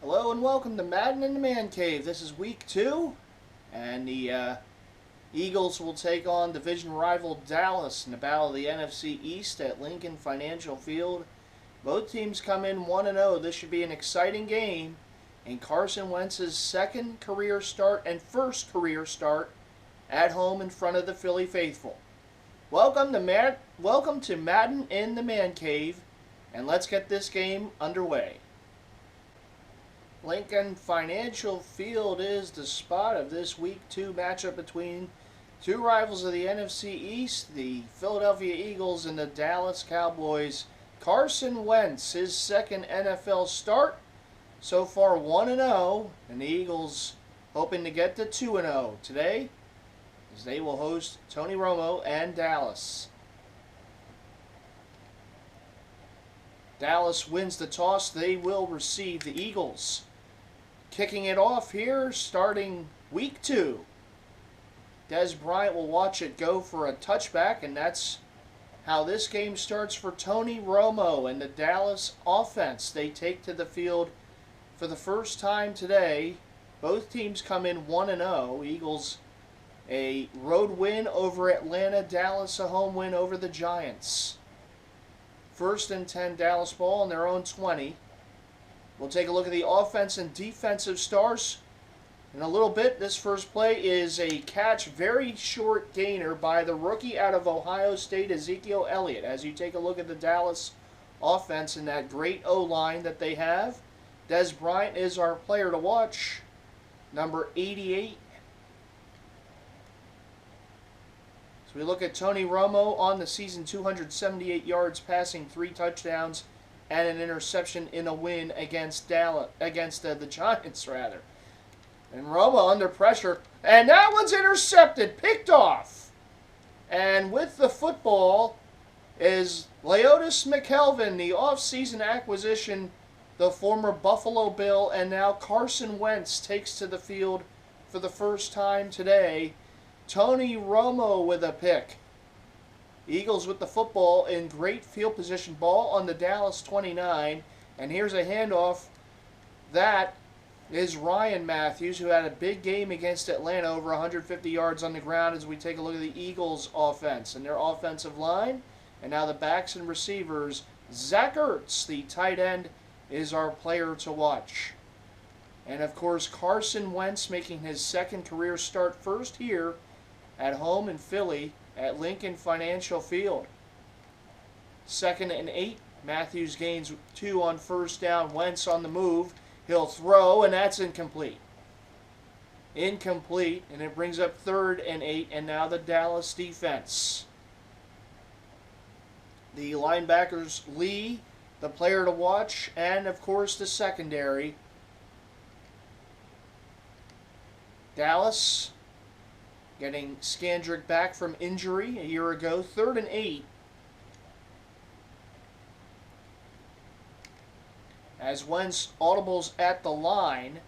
Hello and welcome to Madden in the Man Cave. This is week 2, and the Eagles will take on division rival Dallas in the battle of the NFC East at Lincoln Financial Field. Both teams come in 1-0. This should be an exciting game, and Carson Wentz's second career start and first career start at home in front of the Philly faithful. Welcome to Madden in the Man Cave, and let's get this game underway. Lincoln Financial Field is the spot of this Week 2 matchup between two rivals of the NFC East, the Philadelphia Eagles and the Dallas Cowboys. Carson Wentz, his second NFL start, so far 1-0, and the Eagles hoping to get to 2-0 today, as they will host Tony Romo and Dallas. Dallas wins the toss. They will receive the Eagles. Kicking it off here, starting week 2. Dez Bryant will watch it go for a touchback, and that's how this game starts for Tony Romo and the Dallas offense. They take to the field for the first time today. Both teams come in 1-0. Eagles a road win over Atlanta, Dallas a home win over the Giants. 1st and 10 Dallas ball on their own 20. We'll take a look at the offense and defensive stars in a little bit. This first play is a catch, very short gainer by the rookie out of Ohio State, Ezekiel Elliott. As you take a look at the Dallas offense and that great O-line that they have, Dez Bryant is our player to watch, number 88. So we look at Tony Romo on the season, 278 yards passing, 3 touchdowns, and an interception in a win against the Giants, rather. And Romo under pressure, and that one's intercepted, picked off. And with the football is Leodis McKelvin, the offseason acquisition, the former Buffalo Bill, and now Carson Wentz takes to the field for the first time today. Tony Romo with a pick. Eagles with the football in great field position, ball on the Dallas 29, and here's a handoff. That is Ryan Matthews, who had a big game against Atlanta, over 150 yards on the ground, as we take a look at the Eagles offense and their offensive line. And now the backs and receivers. Zach Ertz, the tight end, is our player to watch. And of course, Carson Wentz making his second career start, first here at home in Philly at Lincoln Financial Field. 2nd and 8. Matthews gains 2 on first down. Wentz on the move. He'll throw, and that's incomplete. Incomplete, and it brings up 3rd and 8, and now the Dallas defense. The linebackers, Lee, the player to watch, and of course the secondary. Dallas getting Skandrick back from injury a year ago. 3rd and 8. As Wentz audibles at the line.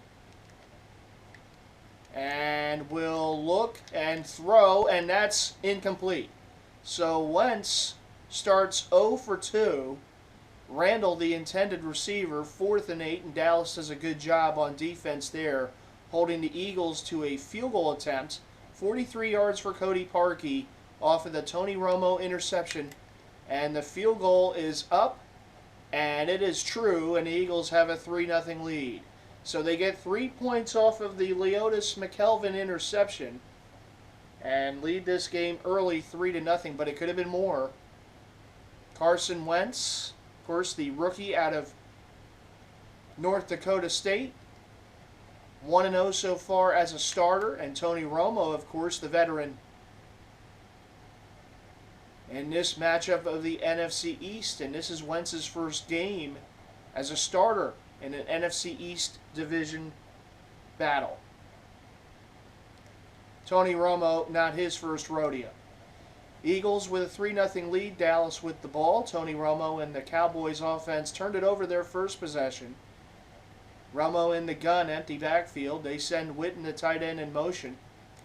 And will look and throw, and that's incomplete. So Wentz starts 0 for 2. Randall, the intended receiver, 4th and 8, and Dallas does a good job on defense there, holding the Eagles to a field goal attempt. 43 yards for Cody Parkey off of the Tony Romo interception. And the field goal is up, and it is true, and the Eagles have a 3-0 lead. So they get 3 points off of the Leodis McKelvin interception and lead this game early 3-0, but it could have been more. Carson Wentz, of course, the rookie out of North Dakota State, 1-0 so far as a starter, and Tony Romo, of course, the veteran in this matchup of the NFC East, and this is Wentz's first game as a starter in an NFC East division battle. Tony Romo, not his first rodeo. Eagles with a 3-0 lead, Dallas with the ball. Tony Romo and the Cowboys offense turned it over their first possession. Romo in the gun, empty backfield. They send Witten, the tight end, in motion.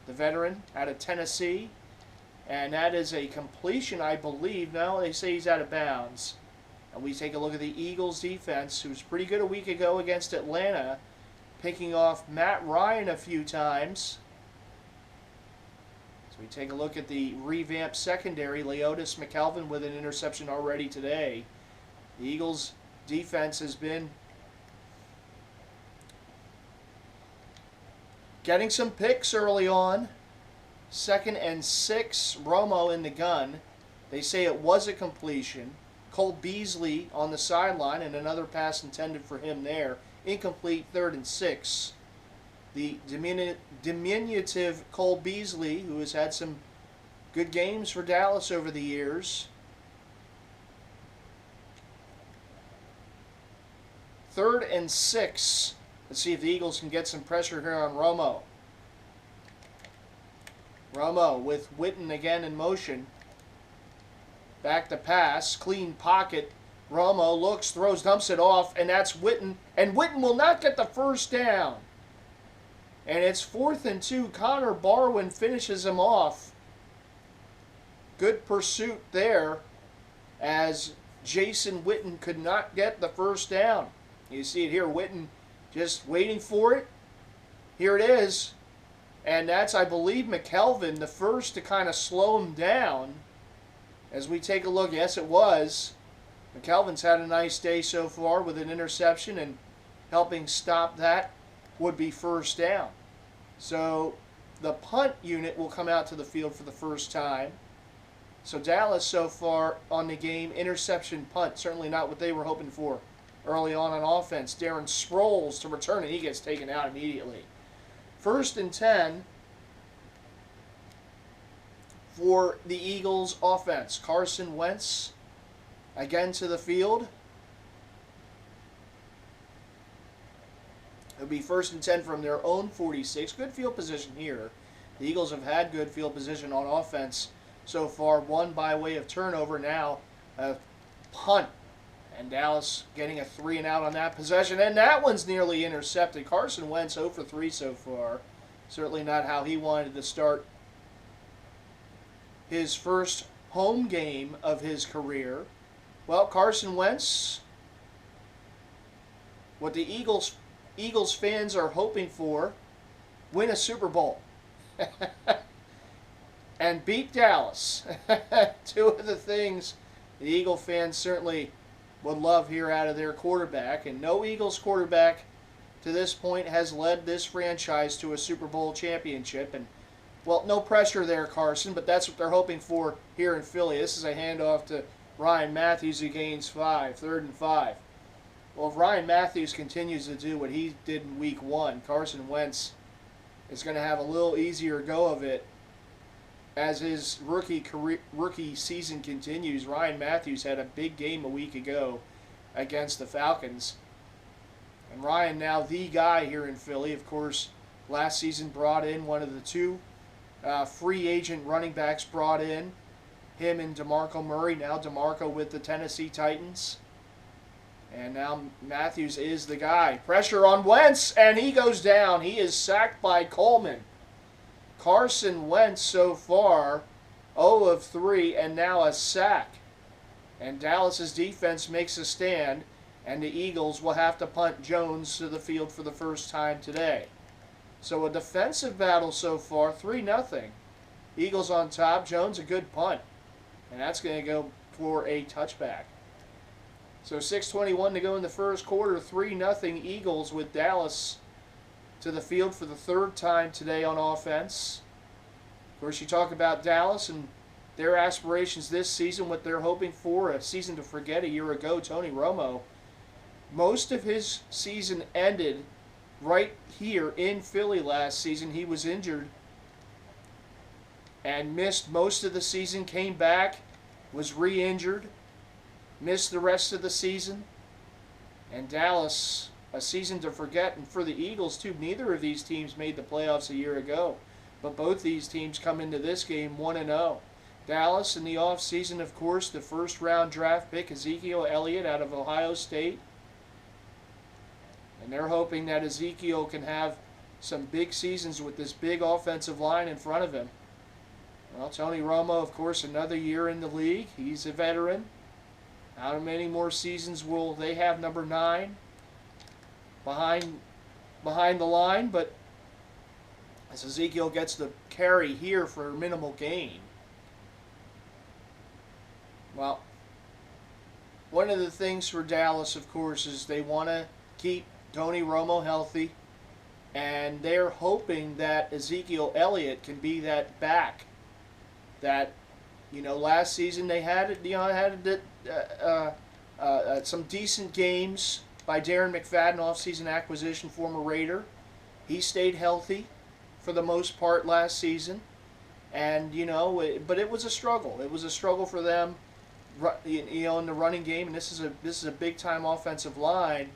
The veteran out of Tennessee. And that is a completion, I believe. No, they say he's out of bounds. And we take a look at the Eagles defense, who was pretty good a week ago against Atlanta, picking off Matt Ryan a few times. So we take a look at the revamped secondary. Leotis McKelvin with an interception already today. The Eagles defense has been getting some picks early on. 2nd and 6, Romo in the gun. They say it was a completion. Cole Beasley on the sideline, and another pass intended for him there. Incomplete, 3rd and 6. The diminutive Cole Beasley, who has had some good games for Dallas over the years. 3rd and 6. Let's see if the Eagles can get some pressure here on Romo. Romo with Witten again in motion. Back to pass, clean pocket. Romo looks, throws, dumps it off, and that's Witten. And Witten will not get the first down. And it's 4th and 2. Connor Barwin finishes him off. Good pursuit there as Jason Witten could not get the first down. You see it here, Witten just waiting for it. Here it is. And that's, I believe, McKelvin, the first to kind of slow him down. As we take a look, yes, it was. McKelvin's had a nice day so far with an interception, and helping stop that would be first down. So the punt unit will come out to the field for the first time. So Dallas so far on the game, interception, punt, certainly not what they were hoping for early on offense. Darren Sproles to return, and he gets taken out immediately. 1st and 10 for the Eagles offense. Carson Wentz again to the field. It'll be 1st and 10 from their own 46. Good field position here. The Eagles have had good field position on offense so far. One by way of turnover, now a punt. And Dallas getting a 3 and out on that possession. And that one's nearly intercepted. Carson Wentz 0 for 3 so far. Certainly not how he wanted to start his first home game of his career. Well, Carson Wentz, what the Eagles fans are hoping for, win a Super Bowl. And beat Dallas. 2 of the things the Eagle fans certainly would love here out of their quarterback. And no Eagles quarterback to this point has led this franchise to a Super Bowl championship. And, well, no pressure there, Carson, but that's what they're hoping for here in Philly. This is a handoff to Ryan Matthews, who gains 5, 3rd and 5. Well, if Ryan Matthews continues to do what he did in Week 1, Carson Wentz is going to have a little easier go of it as his rookie season continues. Ryan Matthews had a big game a week ago against the Falcons. And Ryan now the guy here in Philly. Of course, last season brought in one of the 2 free agent running backs brought in. Him and DeMarco Murray. Now DeMarco with the Tennessee Titans. And now Matthews is the guy. Pressure on Wentz, and he goes down. He is sacked by Coleman. Carson Wentz so far 0 of 3, and now a sack. And Dallas's defense makes a stand, and the Eagles will have to punt Jones to the field for the first time today. So a defensive battle so far, 3-0. Eagles on top. Jones a good punt, and that's going to go for a touchback. So 6:21 to go in the first quarter. 3-0 Eagles with Dallas to the field for the 3rd time today on offense. Of course, you talk about Dallas and their aspirations this season, what they're hoping for, a season to forget a year ago. Tony Romo, most of his season ended right here in Philly last season. He was injured and missed most of the season, came back, was re-injured, missed the rest of the season. And Dallas, a season to forget. And for the Eagles, too, neither of these teams made the playoffs a year ago. But both these teams come into this game 1-0. Dallas in the offseason, of course, the first-round draft pick, Ezekiel Elliott out of Ohio State. And they're hoping that Ezekiel can have some big seasons with this big offensive line in front of him. Well, Tony Romo, of course, another year in the league. He's a veteran. How many more seasons will they have number 9 behind the line? But as Ezekiel gets the carry here for minimal gain. Well, one of the things for Dallas, of course, is they want to keep Tony Romo healthy, and they're hoping that Ezekiel Elliott can be that back. That, last season they had some decent games by Darren McFadden, off-season acquisition, former Raider. He stayed healthy for the most part last season, and but it was a struggle. It was a struggle for them, in the running game, and this is a big-time offensive line.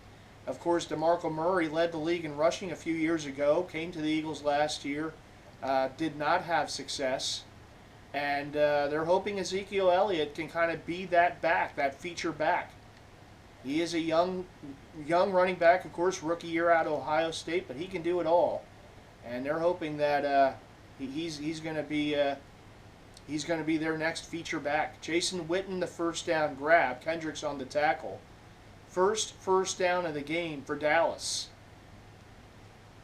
Of course, DeMarco Murray led the league in rushing a few years ago, came to the Eagles last year, did not have success, and they're hoping Ezekiel Elliott can kind of be that back, that feature back. He is a young running back, of course, rookie year out of Ohio State, but he can do it all. And they're hoping that he's going to be their next feature back. Jason Witten, the first down grab. Kendricks on the tackle. First down of the game for Dallas.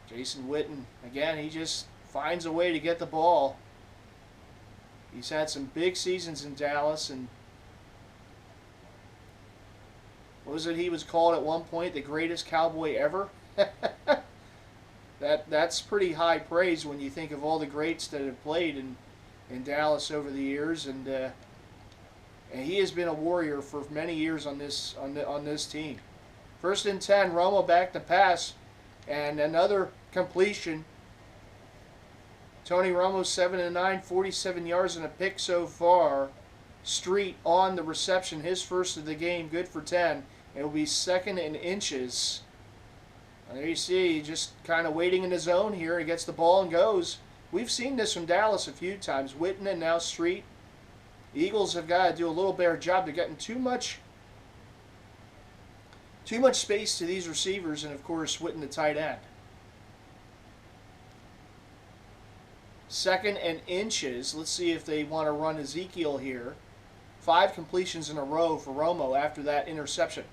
Jason Witten, again, he just finds a way to get the ball. He's had some big seasons in Dallas, and what was it he was called at one point? The greatest Cowboy ever? That's pretty high praise when you think of all the greats that have played in Dallas over the years, and he has been a warrior for many years on this team. 1st and 10, Romo back to pass, and another completion. Tony Romo 7-9, 47 yards and a pick so far. Street on the reception, his first of the game, good for 10. It will be 2nd and inches. There you see, just kind of waiting in the zone here. He gets the ball and goes. We've seen this from Dallas a few times. Witten and now Street. The Eagles have got to do a little better job. They're getting too much space to these receivers, and of course Witten the tight end. 2nd and inches. Let's see if they want to run Ezekiel here. 5 completions in a row for Romo after that interception.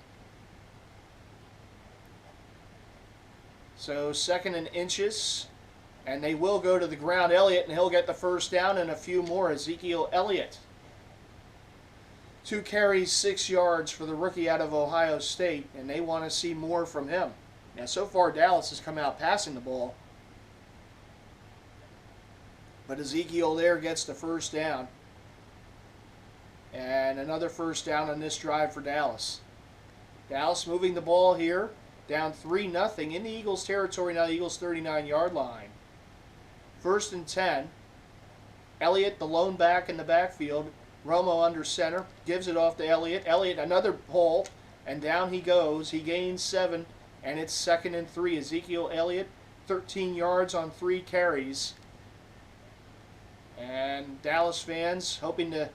So 2nd and inches, and they will go to the ground. Elliott, and he'll get the first down and a few more. Ezekiel Elliott. 2 carries, 6 yards for the rookie out of Ohio State, and they want to see more from him. Now, so far, Dallas has come out passing the ball, but Ezekiel there gets the first down, and another first down on this drive for Dallas. Dallas moving the ball here. Down 3-0 in the Eagles' territory now, the Eagles' 39-yard line. 1st and 10. Elliott, the lone back in the backfield. Romo under center, gives it off to Elliott. Elliott, another hole, and down he goes. He gains 7, and it's 2nd and 3. Ezekiel Elliott, 13 yards on 3 carries. And Dallas fans hoping to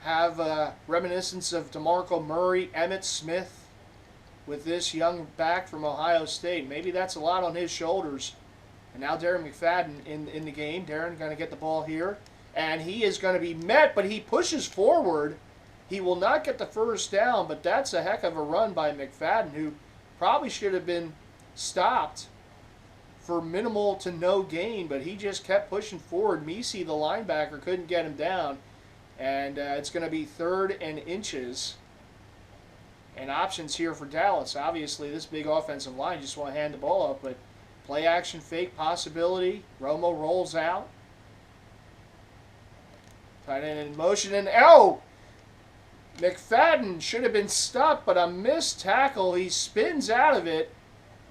have a reminiscence of DeMarco Murray, Emmitt Smith, with this young back from Ohio State. Maybe that's a lot on his shoulders. And now Darren McFadden in the game. Darren going to get the ball here. And he is going to be met, but he pushes forward. He will not get the first down, but that's a heck of a run by McFadden, who probably should have been stopped for minimal to no gain, but he just kept pushing forward. Messi, the linebacker, couldn't get him down. And it's going to be 3rd and inches. And options here for Dallas. Obviously, this big offensive line just want to hand the ball up, but play action fake possibility. Romo rolls out. Tight end in motion, and McFadden should have been stopped, but a missed tackle. He spins out of it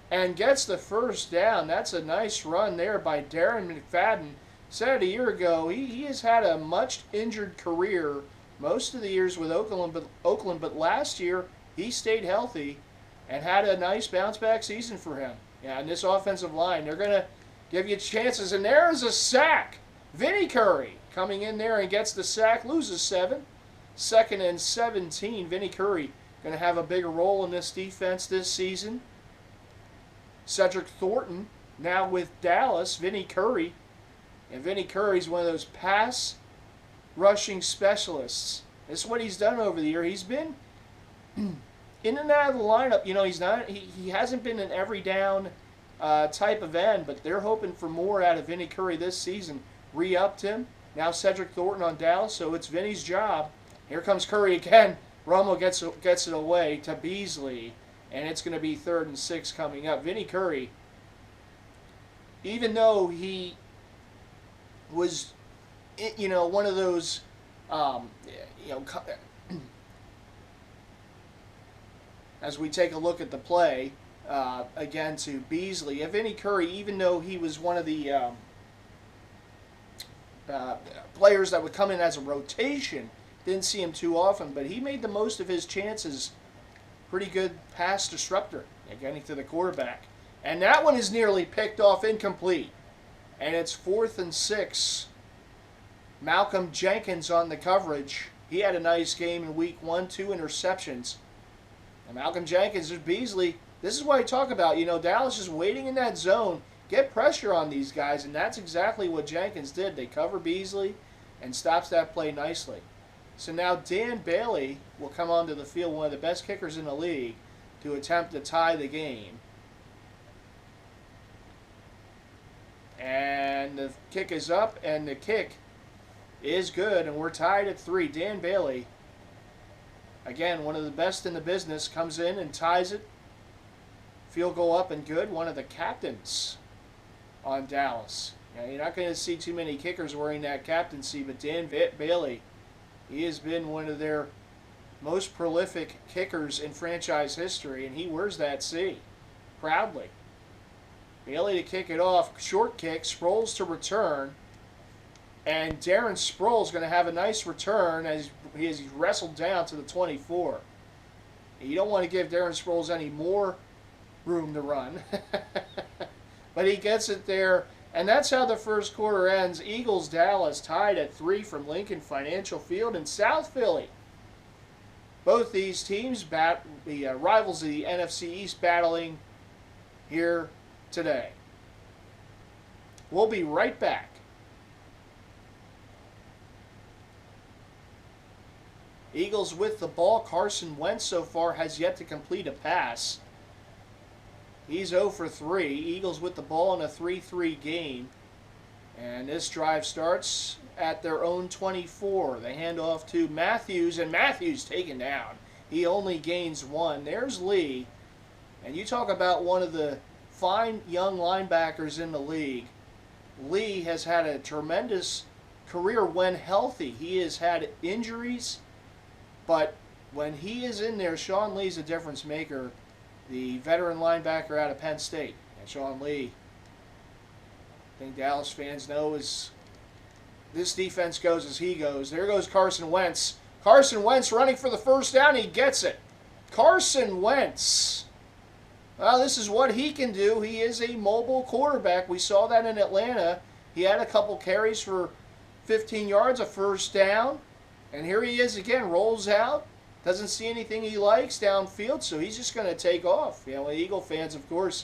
and gets the first down. That's a nice run there by Darren McFadden. Said a year ago, he has had a much injured career most of the years with Oakland, but last year he stayed healthy and had a nice bounce-back season for him. Yeah, and this offensive line, they're going to give you chances. And there is a sack. Vinny Curry coming in there and gets the sack, loses 7. 2nd and 17. Vinny Curry going to have a bigger role in this defense this season. Cedric Thornton now with Dallas. Vinny Curry. And Vinny Curry's one of those pass rushing specialists. This is what he's done over the year. He's been in and out of the lineup. You know, he hasn't been an every down type of end, but they're hoping for more out of Vinny Curry this season. Re-upped him. Now Cedric Thornton on Dallas, so it's Vinny's job. Here comes Curry again. Romo gets it away to Beasley, and it's going to be 3rd and 6 coming up. Vinny Curry, even though he was, you know, one of those, you know, as we take a look at the play, again to Beasley, Vinny Curry, even though he was one of the players that would come in as a rotation, didn't see him too often, but he made the most of his chances. Pretty good pass disruptor, getting to the quarterback. And that one is nearly picked off, incomplete. And it's 4th and 6. Malcolm Jenkins on the coverage. He had a nice game in week 1, 2 interceptions. And Malcolm Jenkins, there's Beasley. This is what I talk about. You know, Dallas is waiting in that zone. Get pressure on these guys, and that's exactly what Jenkins did. They cover Beasley and stops that play nicely. So now Dan Bailey will come onto the field, one of the best kickers in the league, to attempt to tie the game. And the kick is up, and the kick is good, and we're tied at 3. Dan Bailey, again, one of the best in the business, comes in and ties it. Field goal up and good. One of the captains on Dallas. Now, you're not going to see too many kickers wearing that captaincy, but Dan Bailey, he has been one of their most prolific kickers in franchise history, and he wears that C proudly. Bailey to kick it off. Short kick. Sproles to return. And Darren Sproles going to have a nice return as he's wrestled down to the 24. You don't want to give Darren Sproles any more room to run. But he gets it there. And that's how the first quarter ends. Eagles-Dallas tied at 3 from Lincoln Financial Field in South Philly. Both these teams, the rivals of the NFC East, battling here today. We'll be right back. Eagles with the ball. Carson Wentz so far has yet to complete a pass. He's 0 for 3. Eagles with the ball in a 3-3 game. And this drive starts at their own 24. They hand off to Matthews, and Matthews taken down. He only gains 1. There's Lee. And you talk about one of the fine young linebackers in the league. Lee has had a tremendous career when healthy. He has had injuries, but when he is in there, Sean Lee's a difference maker. The veteran linebacker out of Penn State. And Sean Lee, I think Dallas fans know, is this defense goes as he goes. There goes Carson Wentz. Carson Wentz running for the first down. He gets it. Carson Wentz. Well, this is what he can do. He is a mobile quarterback. We saw that in Atlanta. He had a couple carries for 15 yards, a first down. And here he is again, rolls out. Doesn't see anything he likes downfield, so he's just going to take off. You know, Eagle fans, of course,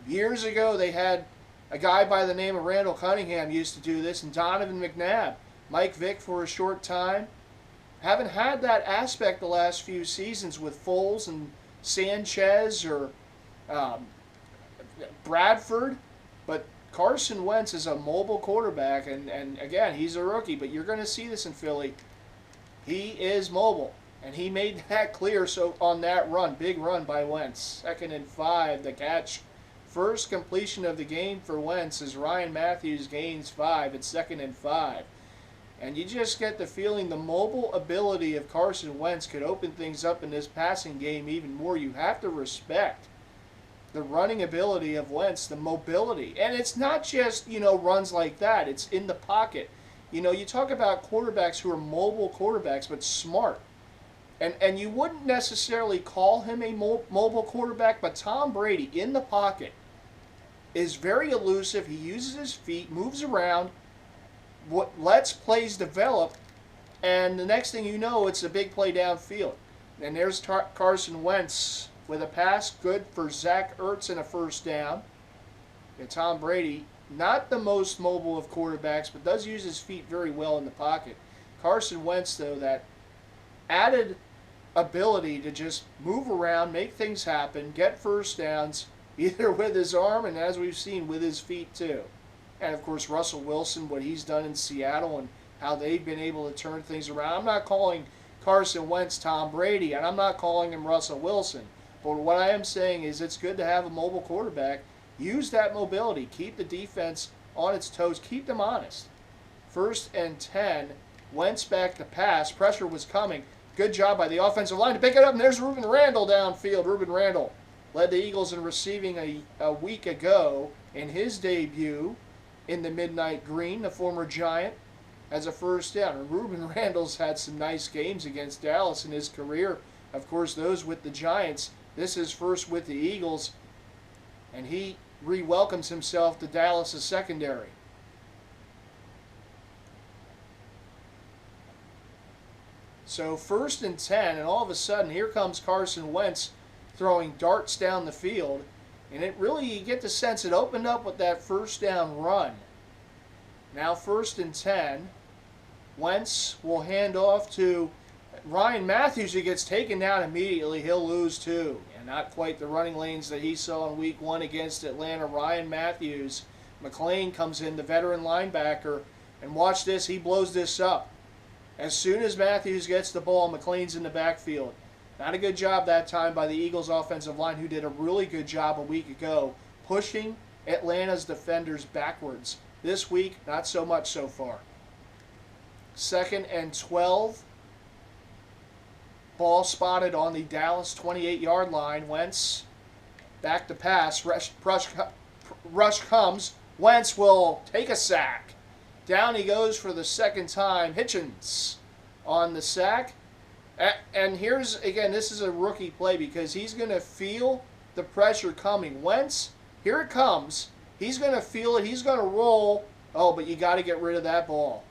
years ago they had a guy by the name of Randall Cunningham used to do this, and Donovan McNabb, Mike Vick for a short time. Haven't had that aspect the last few seasons with Foles and Sanchez or Bradford, but Carson Wentz is a mobile quarterback, and again, he's a rookie, but you're going to see this in Philly. He is mobile. And he made that clear so on that run, big run by Wentz. 2nd and 5, the catch. First completion of the game for Wentz as Ryan Matthews gains 5. It's 2nd and 5. And you just get the feeling the mobile ability of Carson Wentz could open things up in this passing game even more. You have to respect the running ability of Wentz, the mobility. And it's not just, you know, runs like that. It's in the pocket. You know, you talk about quarterbacks who are mobile quarterbacks, but smart. And you wouldn't necessarily call him a mobile quarterback, but Tom Brady in the pocket is very elusive. He uses his feet, moves around, lets plays develop, and the next thing you know, it's a big play downfield. And there's Carson Wentz with a pass, good for Zach Ertz and a first down. And Tom Brady, not the most mobile of quarterbacks, but does use his feet very well in the pocket. Carson Wentz, though, that added ability to just move around, make things happen, get first downs, either with his arm and, as we've seen, with his feet too. And of course, Russell Wilson, what he's done in Seattle and how they've been able to turn things around. I'm not calling Carson Wentz Tom Brady, and I'm not calling him Russell Wilson. But what I am saying is it's good to have a mobile quarterback. Use that mobility. Keep the defense on its toes. Keep them honest. 1st and 10. Wentz back to pass. Pressure was coming. Good job by the offensive line to pick it up, and there's Reuben Randall downfield. Reuben Randall led the Eagles in receiving a week ago in his debut in the Midnight Green, the former Giant, as a first down. And Reuben Randall's had some nice games against Dallas in his career. Of course, those with the Giants. This is first with the Eagles, and he re-welcomes himself to Dallas' secondary. So 1st and 10, and all of a sudden, here comes Carson Wentz throwing darts down the field. And it really, you get the sense it opened up with that first down run. Now 1st and 10. Wentz will hand off to Ryan Matthews, who gets taken down immediately. He'll lose too. And not quite the running lanes that he saw in week 1 against Atlanta. Ryan Matthews. McClain comes in, the veteran linebacker. And watch this, he blows this up. As soon as Matthews gets the ball, McClain's in the backfield. Not a good job that time by the Eagles offensive line, who did a really good job a week ago, pushing Atlanta's defenders backwards. This week, not so much so far. 2nd and 12. Ball spotted on the Dallas 28-yard line. Wentz back to pass. Rush comes. Wentz will take a sack. Down he goes for the 2nd time. Hitchens on the sack. And here's, again, this is a rookie play because he's going to feel the pressure coming. Wentz, here it comes. He's going to feel it. He's going to roll. Oh, but you got to get rid of that ball.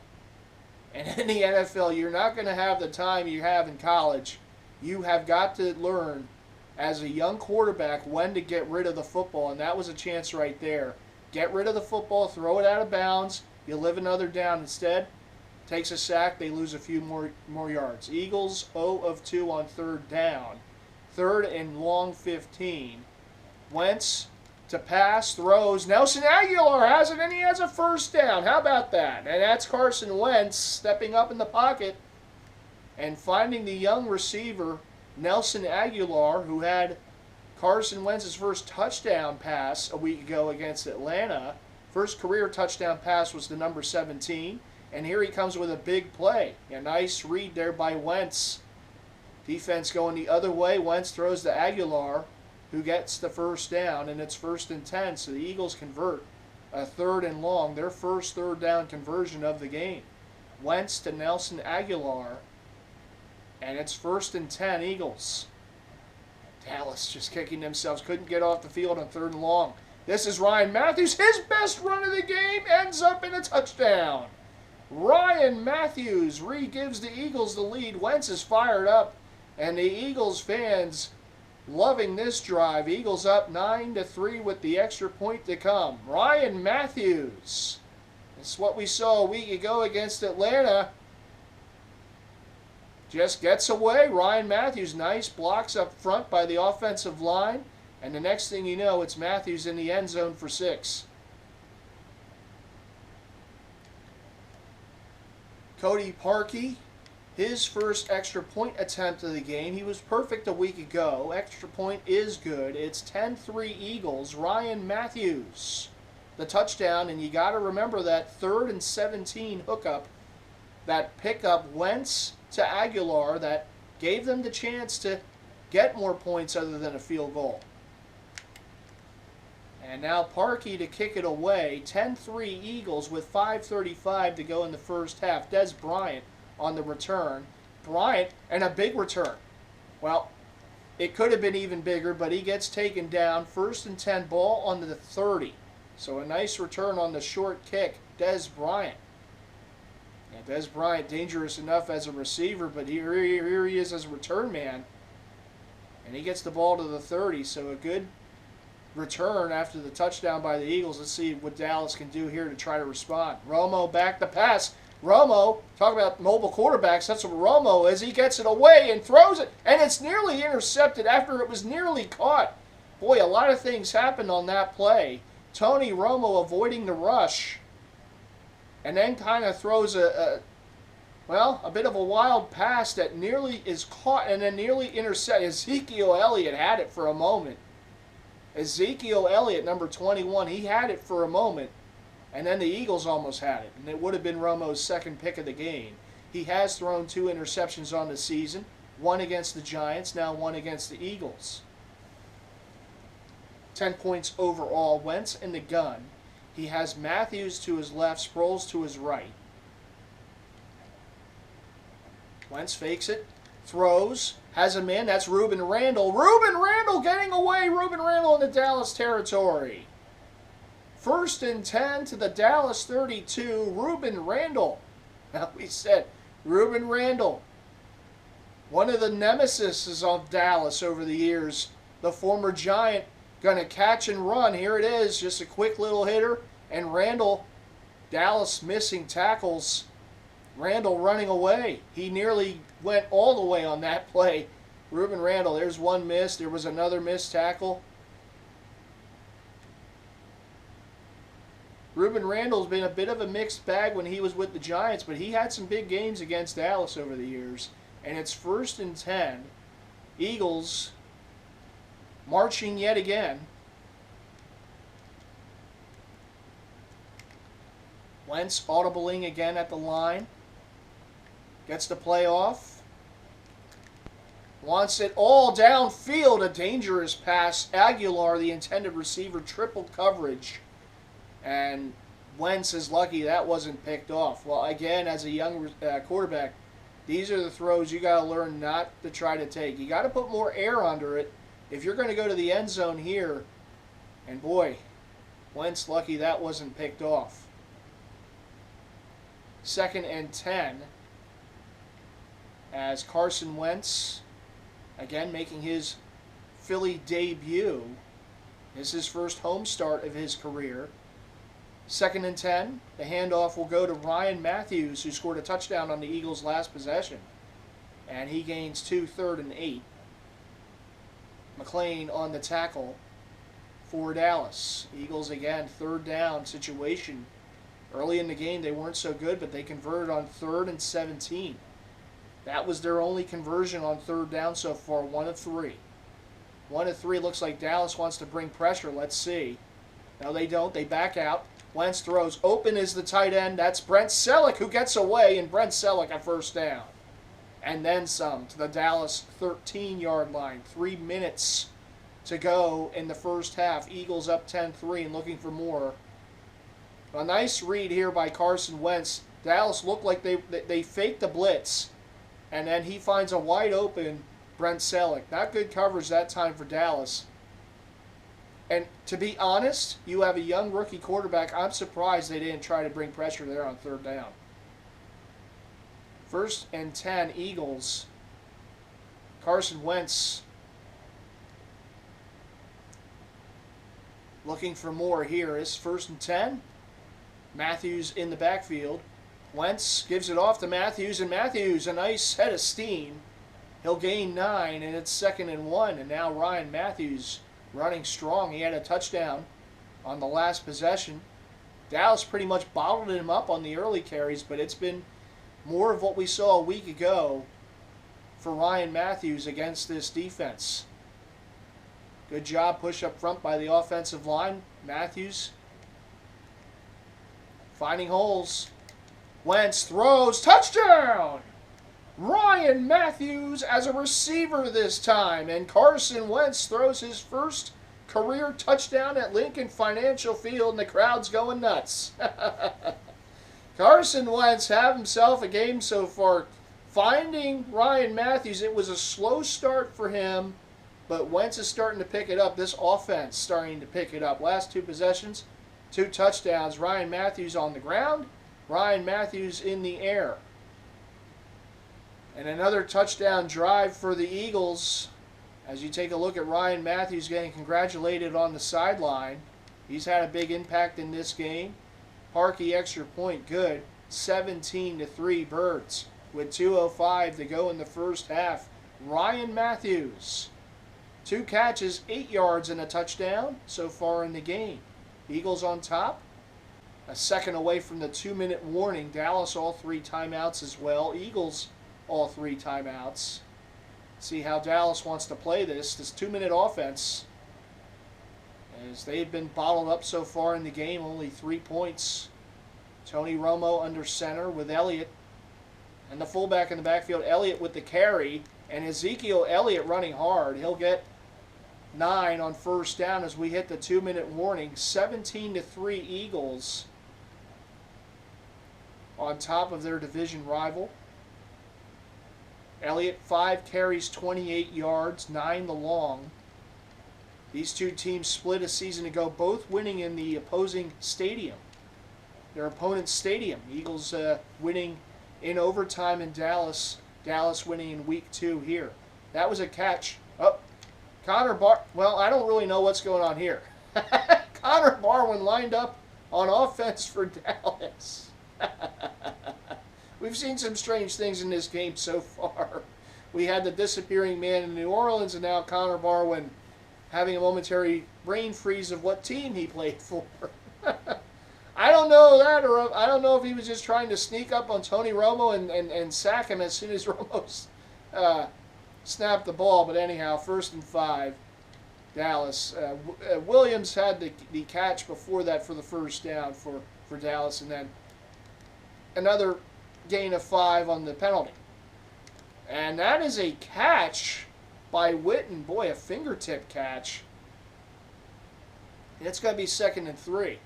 And in the NFL, you're not going to have the time you have in college. You have got to learn as a young quarterback when to get rid of the football. And that was a chance right there. Get rid of the football, throw it out of bounds. You live another down. Instead, takes a sack, they lose a few more yards. Eagles 0 of 2 on 3rd down. 3rd and long 15. Wentz to pass, throws. Nelson Aguilar has it, and he has a first down. How about that? And that's Carson Wentz stepping up in the pocket and finding the young receiver, Nelson Aguilar, who had Carson Wentz's first touchdown pass a week ago against Atlanta. First career touchdown pass was the number 17. And here he comes with a big play. A nice read there by Wentz. Defense going the other way. Wentz throws to Aguilar, who gets the first down, and it's 1st and 10. So the Eagles convert a 3rd and long, their first 3rd down conversion of the game. Wentz to Nelson Aguilar, and it's 1st and 10 Eagles. Dallas just kicking themselves. Couldn't get off the field on 3rd and long. This is Ryan Matthews. His best run of the game ends up in a touchdown. Ryan Matthews re-gives the Eagles the lead. Wentz is fired up, and the Eagles fans loving this drive. Eagles up 9-3 with the extra point to come. Ryan Matthews. It's what we saw a week ago against Atlanta. Just gets away. Ryan Matthews, nice blocks up front by the offensive line. And the next thing you know, it's Matthews in the end zone for 6. Cody Parkey, his first extra point attempt of the game. He was perfect a week ago. Extra point is good. It's 10-3 Eagles. Ryan Matthews, the touchdown. And you got to remember that 3rd and 17 hookup, that pickup Wentz to Aguilar, that gave them the chance to get more points other than a field goal. And now Parkey to kick it away. 10-3 Eagles with 5:35 to go in the first half. Des Bryant on the return. Bryant, and a big return. Well, it could have been even bigger, but he gets taken down. 1st and 10, ball on the 30. So a nice return on the short kick. Des Bryant. And Des Bryant, dangerous enough as a receiver, but here he is as a return man. And he gets the ball to the 30, so a good return after the touchdown by the Eagles. Let's see what Dallas can do here to try to respond. Romo back to pass. Romo, talk about mobile quarterbacks, that's what Romo is. He gets it away and throws it, and it's nearly intercepted after it was nearly caught. Boy, a lot of things happened on that play. Tony Romo avoiding the rush, and then kind of throws a bit of a wild pass that nearly is caught and then nearly intercepted. Ezekiel Elliott had it for a moment. Ezekiel Elliott, number 21, he had it for a moment. And then the Eagles almost had it. And it would have been Romo's second pick of the game. He has thrown 2 interceptions on the season. One against the Giants, now one against the Eagles. 10 points overall. Wentz in the gun. He has Matthews to his left, Sproles to his right. Wentz fakes it. Throws. Has a man. That's Ruben Randle. Ruben Randle getting away. Ruben Randle in the Dallas territory. 1st and 10 to the Dallas 32. Ruben Randle. Now we said Ruben Randle. One of the nemesis of Dallas over the years. The former Giant going to catch and run. Here it is. Just a quick little hitter. And Randle, Dallas missing tackles. Randle running away. He nearly went all the way on that play. Ruben Randle, there's one miss. There was another missed tackle. Ruben Randle's been a bit of a mixed bag when he was with the Giants, but he had some big games against Dallas over the years. And it's 1st and 10. Eagles marching yet again. Wentz audibling again at the line. Gets the play off. Wants it all downfield. A dangerous pass. Aguilar, the intended receiver, triple coverage. And Wentz is lucky that wasn't picked off. Well, again, as a young quarterback, these are the throws you got to learn not to try to take. You got to put more air under it if you're going to go to the end zone here. And boy, Wentz lucky that wasn't picked off. 2nd and 10 as Carson Wentz, again making his Philly debut. This is his first home start of his career. 2nd and 10. The handoff will go to Ryan Matthews, who scored a touchdown on the Eagles' last possession. And he gains 2, 3rd and 8. McLean on the tackle for Dallas. Eagles again, 3rd down situation. Early in the game they weren't so good, but they converted on 3rd and 17. That was their only conversion on 3rd down so far, 1 of 3. 1 of 3. Looks like Dallas wants to bring pressure. Let's see. No, they don't. They back out. Wentz throws. Open is the tight end. That's Brent Selleck who gets away, and Brent Selleck a 1st down. And then some to the Dallas 13-yard line. 3 minutes to go in the first half. Eagles up 10-3 and looking for more. A nice read here by Carson Wentz. Dallas looked like they faked the blitz, and then he finds a wide open Brent Selleck. Not good coverage that time for Dallas. And to be honest, you have a young rookie quarterback. I'm surprised they didn't try to bring pressure there on 3rd down. 1st and 10, Eagles. Carson Wentz looking for more here. It's 1st and 10. Matthews in the backfield. Wentz gives it off to Matthews, and Matthews, a nice head of steam. He'll gain 9, and it's 2nd and 1. And now Ryan Matthews running strong. He had a touchdown on the last possession. Dallas pretty much bottled him up on the early carries, but it's been more of what we saw a week ago for Ryan Matthews against this defense. Good job push up front by the offensive line. Matthews finding holes. Wentz throws. Touchdown! Ryan Matthews as a receiver this time, and Carson Wentz throws his first career touchdown at Lincoln Financial Field, and the crowd's going nuts. Carson Wentz have himself a game so far. Finding Ryan Matthews, it was a slow start for him, but Wentz is starting to pick it up. This offense starting to pick it up. Last 2 possessions, 2 touchdowns. Ryan Matthews on the ground, Ryan Matthews in the air. And another touchdown drive for the Eagles. As you take a look at Ryan Matthews getting congratulated on the sideline. He's had a big impact in this game. Harkey extra point, good. 17-3 Birds with 2:05 to go in the first half. Ryan Matthews, 2 catches, 8 yards, and a touchdown so far in the game. Eagles on top. A second away from the 2-minute warning. Dallas all 3 timeouts as well. Eagles all 3 timeouts. See how Dallas wants to play this 2-minute offense. As they've been bottled up so far in the game, only 3 points. Tony Romo under center with Elliott. And the fullback in the backfield, Elliott with the carry. And Ezekiel Elliott running hard. He'll get 9 on first down as we hit the 2-minute warning. 17-3 Eagles on top of their division rival. Elliott 5 carries, 28 yards, 9 the long. These two teams split a season ago, both winning in the opposing stadium. Their opponent's stadium. Eagles winning in overtime in Dallas. Dallas winning in week 2 here. That was a catch. Oh, Connor well, I don't really know what's going on here. Connor Barwin lined up on offense for Dallas. We've seen some strange things in this game so far. We had the disappearing man in New Orleans, and now Connor Barwin having a momentary brain freeze of what team he played for. I don't know that, or I don't know if he was just trying to sneak up on Tony Romo and sack him as soon as Romo snapped the ball. But anyhow, 1st and 5, Dallas. Williams had the catch before that for the first down for Dallas, and then another gain of 5 on the penalty. And that is a catch by Witten. Boy, a fingertip catch. It's going to be 2nd and 3.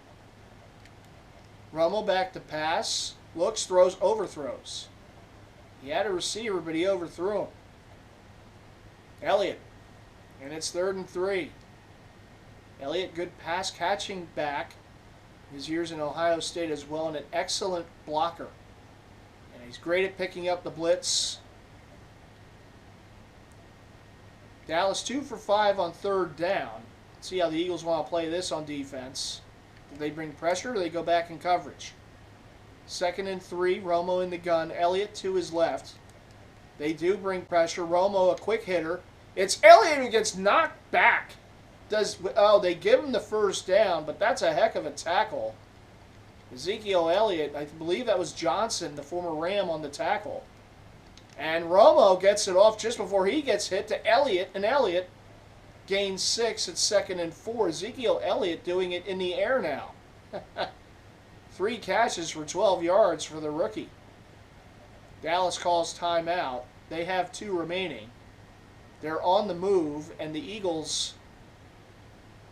Romo back to pass. Looks, throws, overthrows. He had a receiver, but he overthrew him. Elliott. And it's 3rd and 3. Elliott, good pass catching back. His years in Ohio State as well, and an excellent blocker. And he's great at picking up the blitz. Dallas 2 for 5 on 3rd down. See how the Eagles want to play this on defense. Do they bring pressure or do they go back in coverage? 2nd and 3, Romo in the gun. Elliott to his left. They do bring pressure. Romo, a quick hitter. It's Elliott who gets knocked back. They give him the first down, but that's a heck of a tackle. Ezekiel Elliott, I believe that was Johnson, the former Ram, on the tackle. And Romo gets it off just before he gets hit to Elliott, and Elliott gains 6 at 2nd and 4. Ezekiel Elliott doing it in the air now. 3 catches for 12 yards for the rookie. Dallas calls timeout. They have 2 remaining. They're on the move, and the Eagles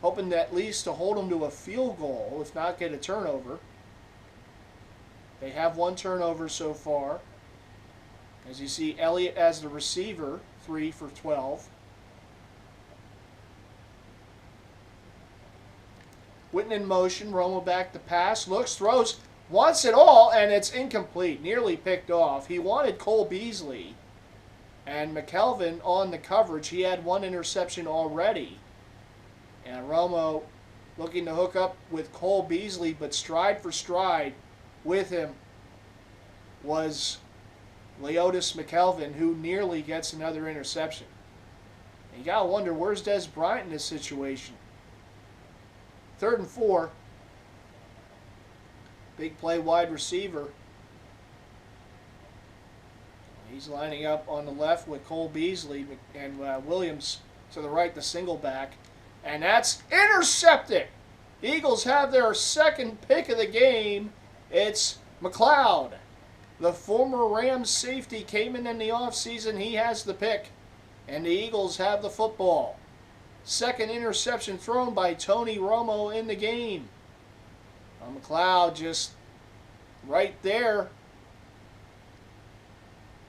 hoping to at least to hold them to a field goal, if not get a turnover. They have 1 turnover so far. As you see, Elliott as the receiver, 3 for 12. Witten in motion, Romo back to pass, looks, throws, wants it all, and it's incomplete, nearly picked off. He wanted Cole Beasley, and McKelvin on the coverage. He had 1 interception already. And Romo looking to hook up with Cole Beasley, but stride for stride with him was Leotis McKelvin, who nearly gets another interception. And you got to wonder, where's Des Bryant in this situation? 3rd and 4. Big play wide receiver. He's lining up on the left with Cole Beasley and Williams to the right, the single back. And that's intercepted. Eagles have their 2nd pick of the game. It's McLeod. The former Rams safety came in the offseason. He has the pick. And the Eagles have the football. 2nd interception thrown by Tony Romo in the game. McLeod just right there.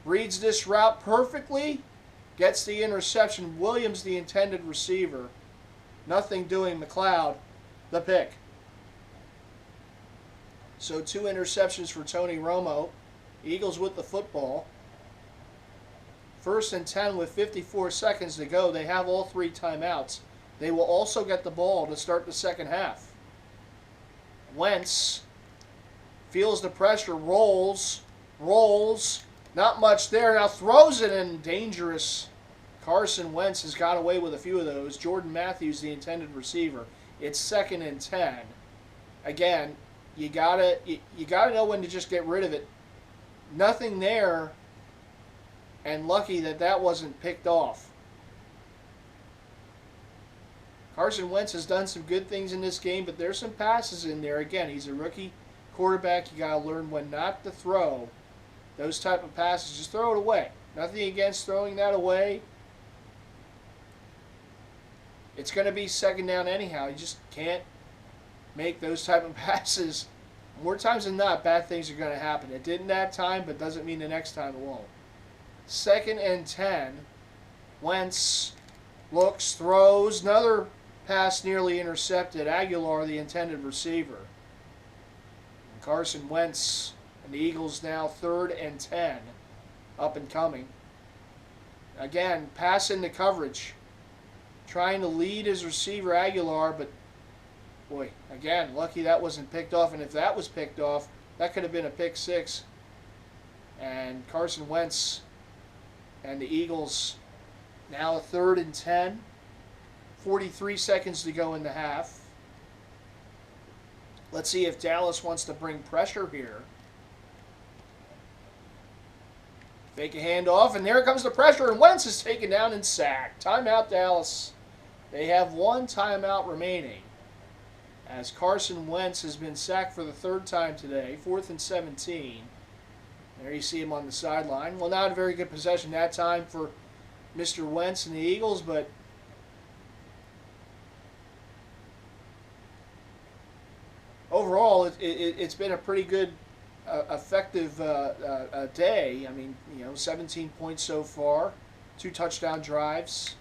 Reads this route perfectly. Gets the interception. Williams, the intended receiver. Nothing doing. McLeod, the pick. So 2 interceptions for Tony Romo. Eagles with the football. 1st and 10 with 54 seconds to go. They have all 3 timeouts. They will also get the ball to start the second half. Wentz Feels the pressure, rolls, not much there. Now throws it in, dangerous. Carson Wentz has got away with a few of those. Jordan Matthews, the intended receiver. It's 2nd and 10. Again, you gotta know when to just get rid of it. Nothing there, and lucky that wasn't picked off. Carson Wentz has done some good things in this game, but there's some passes in there. Again, he's a rookie quarterback. You got to learn when not to throw those type of passes. Just throw it away. Nothing against throwing that away. It's going to be 2nd down anyhow. You just can't make those type of passes. More times than not, bad things are going to happen. It didn't that time, but doesn't mean the next time it won't. 2nd and 10. Wentz looks, throws, another pass nearly intercepted. Aguilar, the intended receiver. And Carson Wentz and the Eagles now 3rd and 10. Up and coming. Again, pass into coverage. Trying to lead his receiver Aguilar, but boy, again, lucky that wasn't picked off. And if that was picked off, that could have been a pick 6. And Carson Wentz and the Eagles now 3rd and 10. 43 seconds to go in the half. Let's see if Dallas wants to bring pressure here. Fake a handoff, and there comes the pressure, and Wentz is taken down and sacked. Timeout, Dallas. They have 1 timeout remaining, as Carson Wentz has been sacked for the 3rd time today. 4th and 17. There you see him on the sideline. Well, not a very good possession that time for Mr. Wentz and the Eagles, but overall, it's been a pretty good, effective day. I mean, 17 points so far, 2 touchdown drives,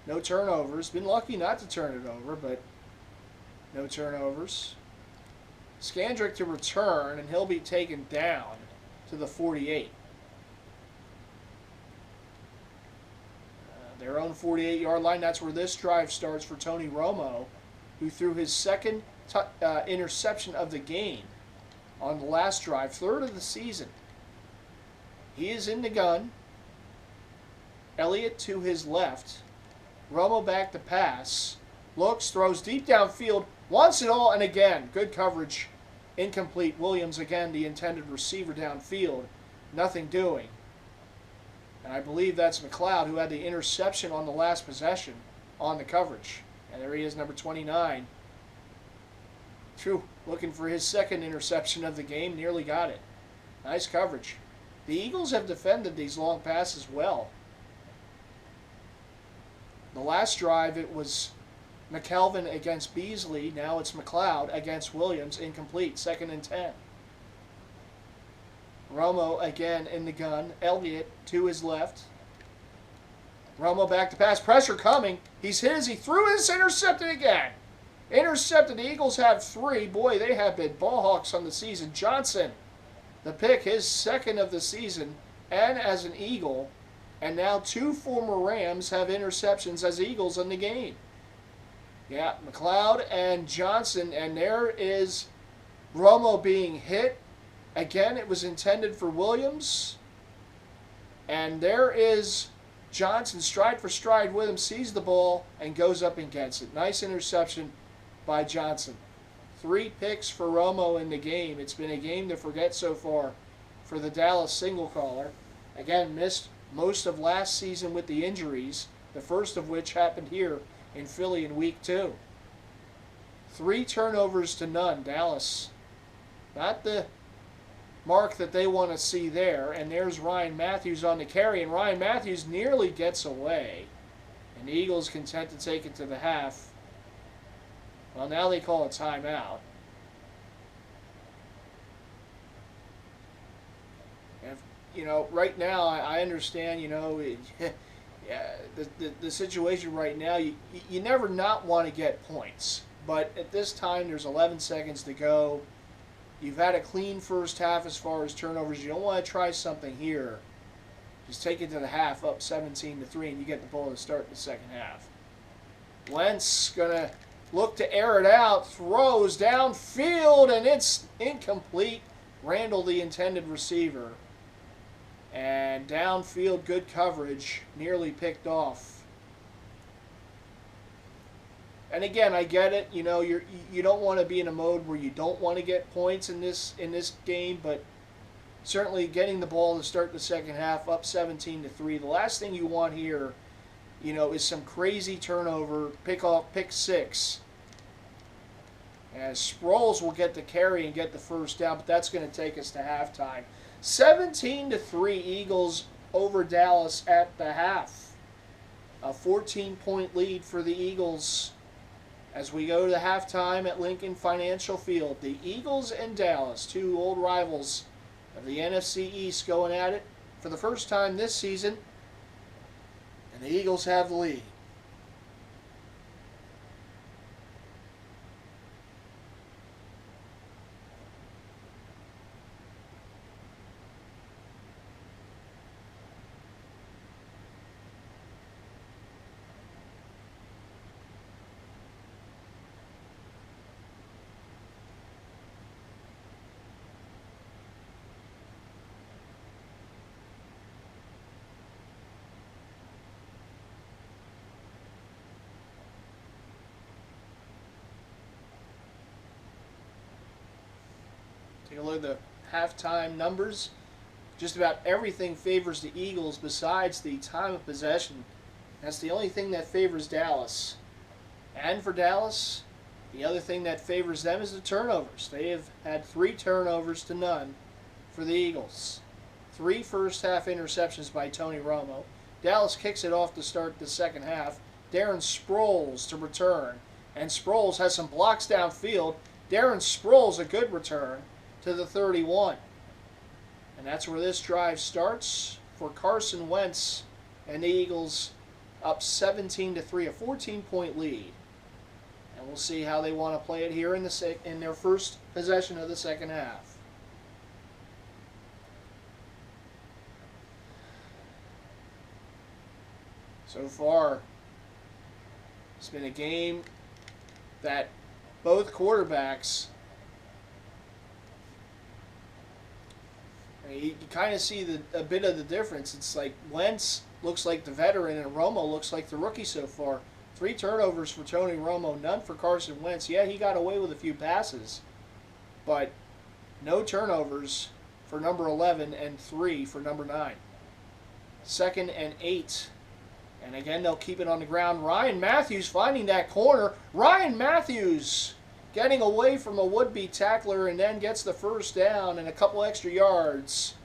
no turnovers. Been lucky not to turn it over, but no turnovers. Scandrick to return, and he'll be taken down to the 48. Their own 48-yard line. That's where this drive starts for Tony Romo, who threw his 2nd interception of the game on the last drive, 3rd of the season. He is in the gun. Elliott to his left. Romo back to pass. Looks, throws deep downfield, wants it all, and again, good coverage. Incomplete. Williams, again, the intended receiver downfield. Nothing doing. And I believe that's McLeod who had the interception on the last possession on the coverage. And there he is, number 29. True, looking for his 2nd interception of the game, nearly got it. Nice coverage. The Eagles have defended these long passes well. The last drive, it was McKelvin against Beasley. Now it's McLeod against Williams, incomplete, 2nd and 10. Romo again in the gun. Elliott to his left. Romo back to pass. Pressure coming. He's hit as he threw his, intercepted again. Intercepted. The Eagles have 3. Boy, they have been ball hawks on the season. Johnson, the pick, his 2nd of the season, and as an Eagle. And now 2 former Rams have interceptions as Eagles in the game. Yeah, McLeod and Johnson, and there is Romo being hit. Again, it was intended for Williams. And there is Johnson, stride for stride with him, sees the ball, and goes up and gets it. Nice interception by Johnson. 3 picks for Romo in the game. It's been a game to forget so far for the Dallas single caller. Again, missed most of last season with the injuries, the first of which happened here in Philly in week 2. 3 turnovers to none. Dallas, not the mark that they want to see there. And there's Ryan Matthews on the carry, and Ryan Matthews nearly gets away. And the Eagles content to take it to the half. Well, now they call a timeout. And, right now, I understand, the situation right now, you never not want to get points. But at this time, there's 11 seconds to go. You've had a clean first half as far as turnovers. You don't want to try something here. Just take it to the half, up 17-3, and you get the ball to start the second half. Wentz going to look to air it out, throws downfield, and it's incomplete. Randall, the intended receiver. And downfield, good coverage, nearly picked off. And again, I get it. You know, you don't want to be in a mode where you don't want to get points in this game, but certainly getting the ball to start the second half up 17-3. The last thing you want here, you know, is some crazy turnover, pick six. As Sproles will get the carry and get the first down, but that's going to take us to halftime. 17-3 Eagles over Dallas at the half. A 14-point lead for the Eagles as we go to halftime at Lincoln Financial Field. The Eagles and Dallas, two old rivals of the NFC East, going at it for the first time this season. And the Eagles have the lead. Take a look at the halftime numbers. Just about everything favors the Eagles besides the time of possession. That's the only thing that favors Dallas. And for Dallas, the other thing that favors them is the turnovers. They have had 3 turnovers to none for the Eagles. 3 first-half interceptions by Tony Romo. Dallas kicks it off to start the second half. Darren Sproles to return. And Sproles has some blocks downfield. Darren Sproles, a good return to the 31. And that's where this drive starts for Carson Wentz and the Eagles, up 17-3, a 14-point lead. And we'll see how they want to play it here in their first possession of the second half. So far, it's been a game that both quarterbacks, you kind of see a bit of the difference. It's like Wentz looks like the veteran and Romo looks like the rookie so far. 3 turnovers for Tony Romo, none for Carson Wentz. Yeah, he got away with a few passes, but no turnovers for number 11 and 3 for number 9. 2nd and 8. And again, they'll keep it on the ground. Ryan Matthews finding that corner. Ryan Matthews getting away from a would-be tackler and then gets the first down and a couple extra yards.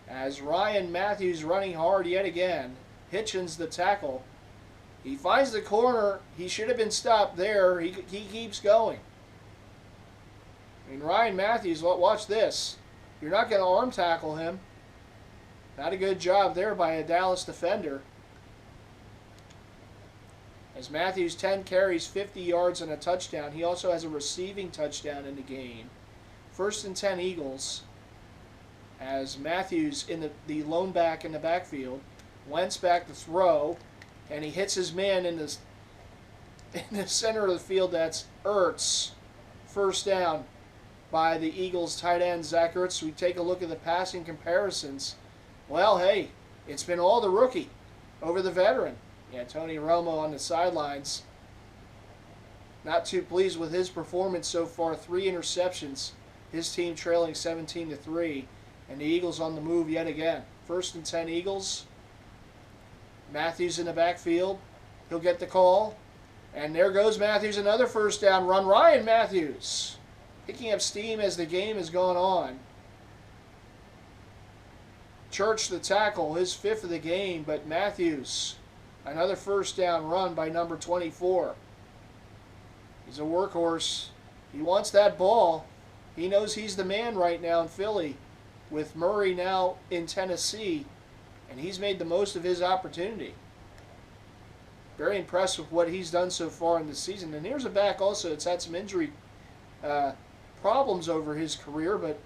As Ryan Matthews running hard yet again. Hitchens the tackle. He finds the corner. He should have been stopped there. He keeps going. I mean, Ryan Matthews, watch this. You're not going to arm tackle him. Not a good job there by a Dallas defender. As Matthews, 10 carries, 50 yards, and a touchdown. He also has a receiving touchdown in the game. 1st and 10 Eagles. As Matthews in the lone back in the backfield. Wentz back to throw. And he hits his man in the center of the field. That's Ertz. First down by the Eagles tight end, Zach Ertz. We take a look at the passing comparisons. Well, hey, it's been all the rookie over the veteran. Yeah, Tony Romo on the sidelines. Not too pleased with his performance so far. 3 interceptions. His team trailing 17-3. And the Eagles on the move yet again. 1st and 10 Eagles. Matthews in the backfield. He'll get the call. And there goes Matthews. Another first down run. Ryan Matthews picking up steam as the game has gone on. Church the tackle. His 5th of the game. But Matthews, another first down run by number 24. He's a workhorse. He wants that ball. He knows he's the man right now in Philly with Murray now in Tennessee, and he's made the most of his opportunity. Very impressed with what he's done so far in the season. And here's a back also that's had some injury problems over his career, but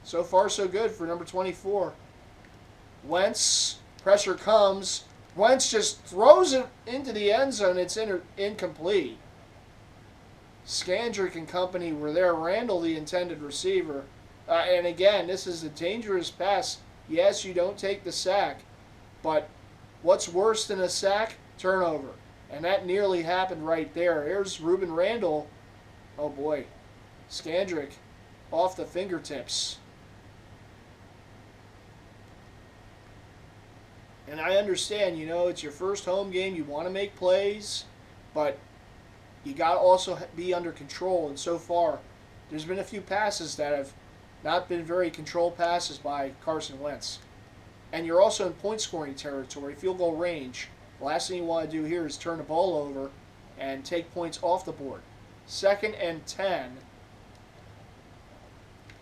so far so good for number 24. Wentz, pressure comes. Wentz just throws it into the end zone. It's incomplete. Skandrick and company were there. Randall, the intended receiver, And again, this is a dangerous pass. Yes, you don't take the sack, but what's worse than a sack? Turnover. And that nearly happened right there. There's Ruben Randall. Oh boy. Scandrick off the fingertips. And I understand, it's your first home game. You want to make plays, but you got to also be under control. And so far, there's been a few passes that have not been very controlled passes by Carson Wentz. And you're also in point-scoring territory, field goal range. The last thing you want to do here is turn the ball over and take points off the board. 2nd and 10.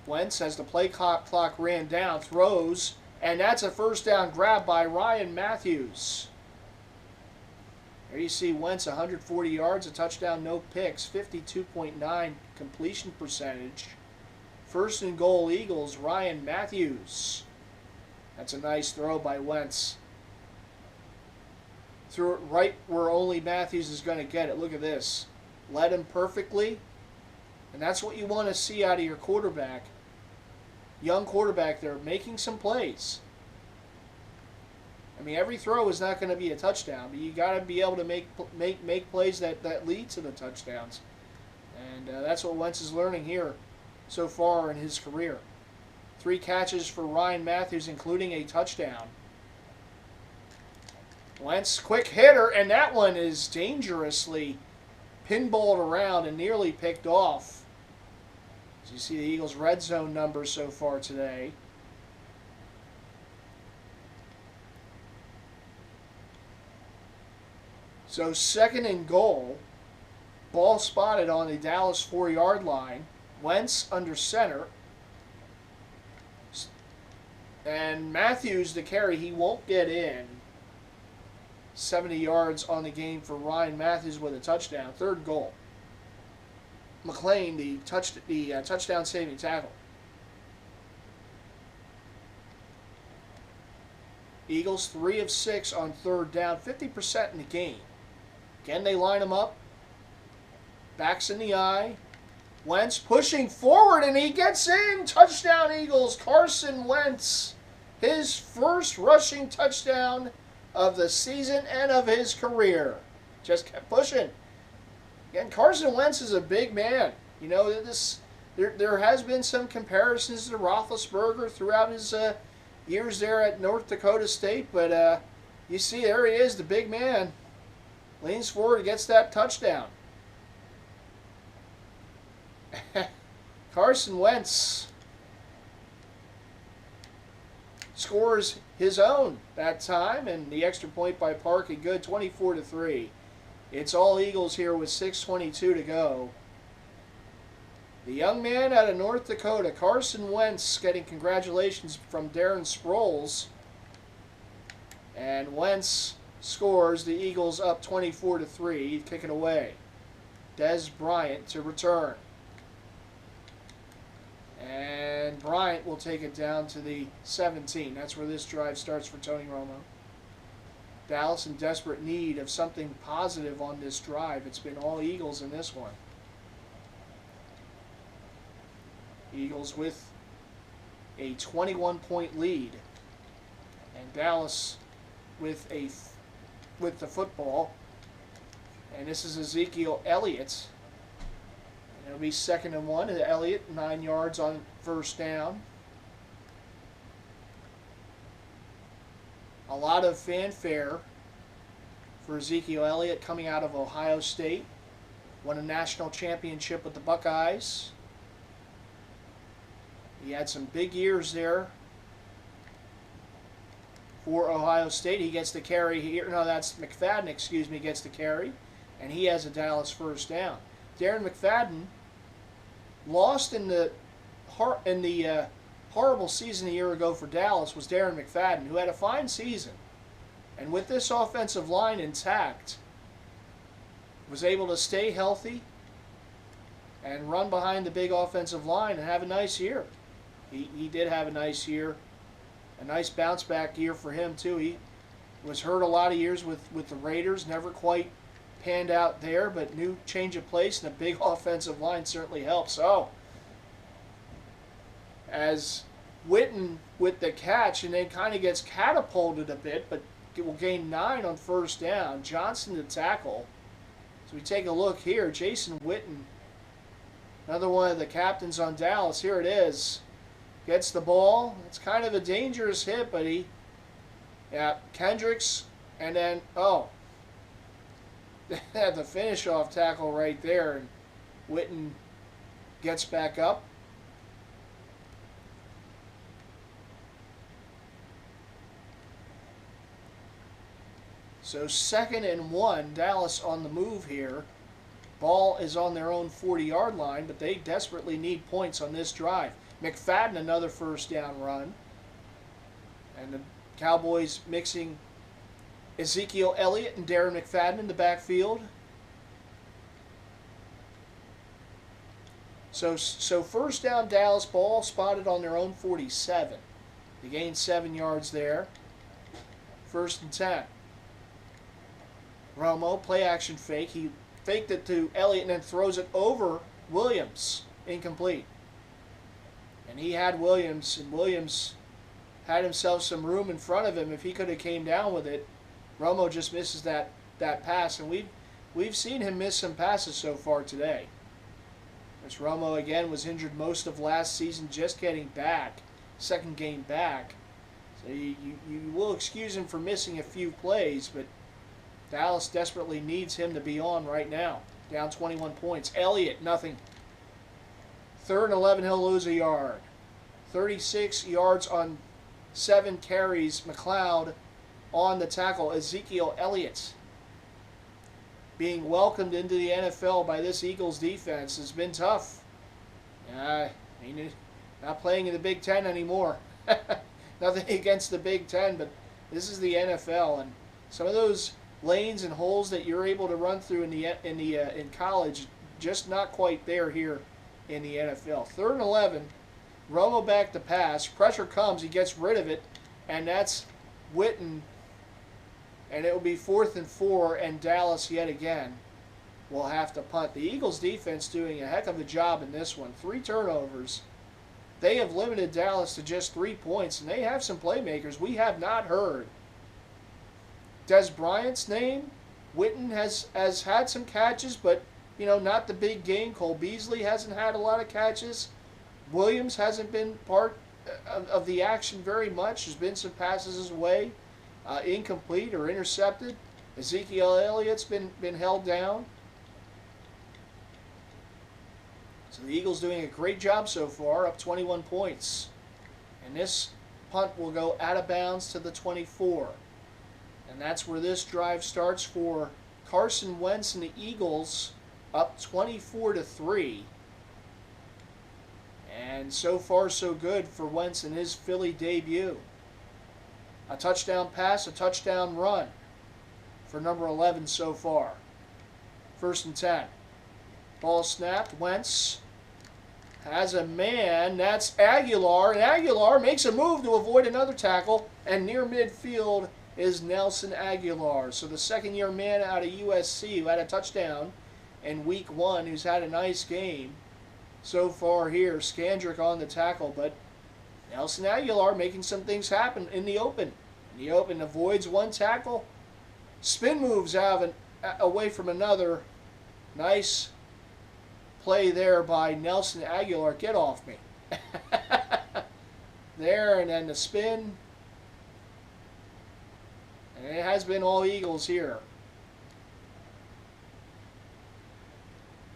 Wentz, as the play clock ran down, throws, and that's a first down grab by Ryan Matthews. There you see Wentz, 140 yards, a touchdown, no picks, 52.9 completion percentage. 1st and goal, Eagles, Ryan Matthews. That's a nice throw by Wentz. Threw it right where only Matthews is going to get it. Look at this. Led him perfectly. And that's what you want to see out of your quarterback. Young quarterback there, making some plays. I mean, every throw is not going to be a touchdown, but you got to be able to make plays that lead to the touchdowns. And that's what Wentz is learning here so far in his career. 3 catches for Ryan Matthews, including a touchdown. Wentz, quick hitter, and that one is dangerously pinballed around and nearly picked off. As you see the Eagles' red zone numbers so far today. So 2nd and goal. Ball spotted on the Dallas 4-yard line. Wentz under center. And Matthews, the carry, he won't get in. 70 yards on the game for Ryan Matthews with a touchdown. 3rd goal. McLean, the touchdown saving tackle. Eagles 3 of 6 on 3rd down, 50% in the game. Again, they line him up. Backs in the eye. Wentz pushing forward, and he gets in. Touchdown, Eagles. Carson Wentz. His first rushing touchdown of the season and of his career. Just kept pushing. Again, Carson Wentz is a big man. There has been some comparisons to Roethlisberger throughout his years there at North Dakota State, but you see, there he is, the big man. Leans forward and gets that touchdown. Carson Wentz scores his own that time, and the extra point by Parkey good, 24-3. It's all Eagles here with 6:22 to go. The young man out of North Dakota, Carson Wentz, getting congratulations from Darren Sproles. And Wentz scores, the Eagles up 24-3, kicking away. Des Bryant to return. And Bryant will take it down to the 17. That's where this drive starts for Tony Romo. Dallas in desperate need of something positive on this drive. It's been all Eagles in this one. Eagles with a 21-point lead. And Dallas with the football. And this is Ezekiel Elliott. It'll be 2nd and 1. Elliott, 9 yards on 1st down. A lot of fanfare for Ezekiel Elliott coming out of Ohio State. Won a national championship with the Buckeyes. He had some big years there for Ohio State. He gets the carry here. No, that's McFadden, excuse me, gets the carry. And he has a Dallas first down. Darren McFadden lost in the horrible season a year ago for Dallas was Darren McFadden, who had a fine season. And with this offensive line intact, was able to stay healthy and run behind the big offensive line and have a nice year. He did have a nice year. A nice bounce back year for him too. He was hurt a lot of years with the Raiders, never quite panned out there, but new change of place and a big offensive line certainly helps. So, as Witten with the catch and then kind of gets catapulted a bit, but will gain 9 on first down. Johnson to tackle. So we take a look here. Jason Witten, another one of the captains on Dallas. Here it is. Gets the ball. It's kind of a dangerous hit, but Kendricks, and then, they had the finish-off tackle right there, and Witten gets back up. So 2nd and 1, Dallas on the move here. Ball is on their own 40-yard line, but they desperately need points on this drive. McFadden, another first down run. And the Cowboys mixing Ezekiel Elliott and Darren McFadden in the backfield. So first down, Dallas, ball spotted on their own 47. They gained 7 yards there. 1st and 10. Romo, play action fake. He faked it to Elliott and then throws it over Williams. Incomplete. And he had Williams, and Williams had himself some room in front of him. If he could have came down with it, Romo just misses that pass. And we've seen him miss some passes so far today. As Romo, again, was injured most of last season, just getting back. 2nd game back. So you will excuse him for missing a few plays, but Dallas desperately needs him to be on right now. Down 21 points. Elliott, nothing. 3rd and 11, he'll lose a yard. 36 yards on 7 carries. McLeod on the tackle. Ezekiel Elliott being welcomed into the NFL by this Eagles defense has been tough. Not playing in the Big Ten anymore. Nothing against the Big Ten, but this is the NFL, and some of those lanes and holes that you're able to run through in college, just not quite there here in the NFL. 3rd and 11, Romo back to pass. Pressure comes, he gets rid of it, and that's Witten. And it will be 4th and 4, and Dallas yet again will have to punt. The Eagles defense doing a heck of a job in this one. 3 turnovers. They have limited Dallas to just 3 points, and they have some playmakers we have not heard. Des Bryant's name. Witten has had some catches, but not the big game. Cole Beasley hasn't had a lot of catches. Williams hasn't been part of the action very much. There's been some passes his way, incomplete or intercepted. Ezekiel Elliott's been held down. So the Eagles doing a great job so far, up 21 points. And this punt will go out of bounds to the 24. And that's where this drive starts for Carson Wentz and the Eagles, up 24-3. And so far so good for Wentz in his Philly debut. A touchdown pass, a touchdown run for number 11 so far. 1st and 10. Ball snapped. Wentz has a man. That's Aguilar. And Aguilar makes a move to avoid another tackle. And near midfield is Nelson Aguilar. So the 2nd-year man out of USC who had a touchdown in week 1, who's had a nice game so far here. Scandrick on the tackle, but Nelson Aguilar making some things happen in the open. In the open, avoids one tackle. Spin moves out away from another. Nice play there by Nelson Aguilar. Get off me. There, and then the spin. And it has been all Eagles here.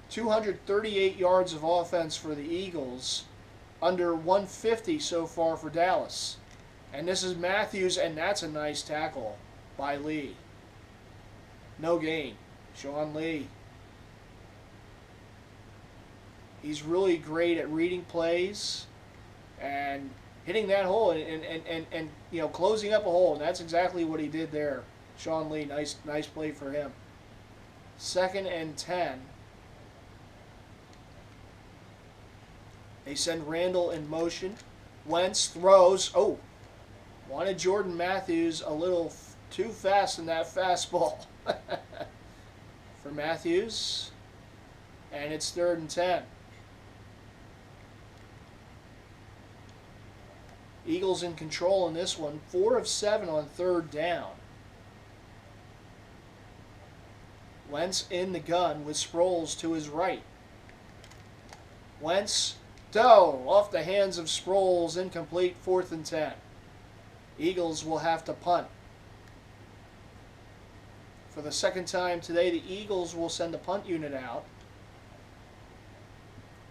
238 yards of offense for the Eagles. Under 150 so far for Dallas. And this is Matthews, and that's a nice tackle by Lee. No gain. Sean Lee. He's really great at reading plays and hitting that hole and closing up a hole, and that's exactly what he did there. Sean Lee, nice play for him. 2nd and 10. They send Randall in motion. Wentz throws. Oh, wanted Jordan Matthews a little too fast in that fastball for Matthews. And it's 3rd and 10. Eagles in control in this one. 4 of 7 on third down. Wentz in the gun with Sproles to his right. Wentz, off the hands of Sproles, incomplete, 4th and 10. Eagles will have to punt. For the second time today, the Eagles will send the punt unit out.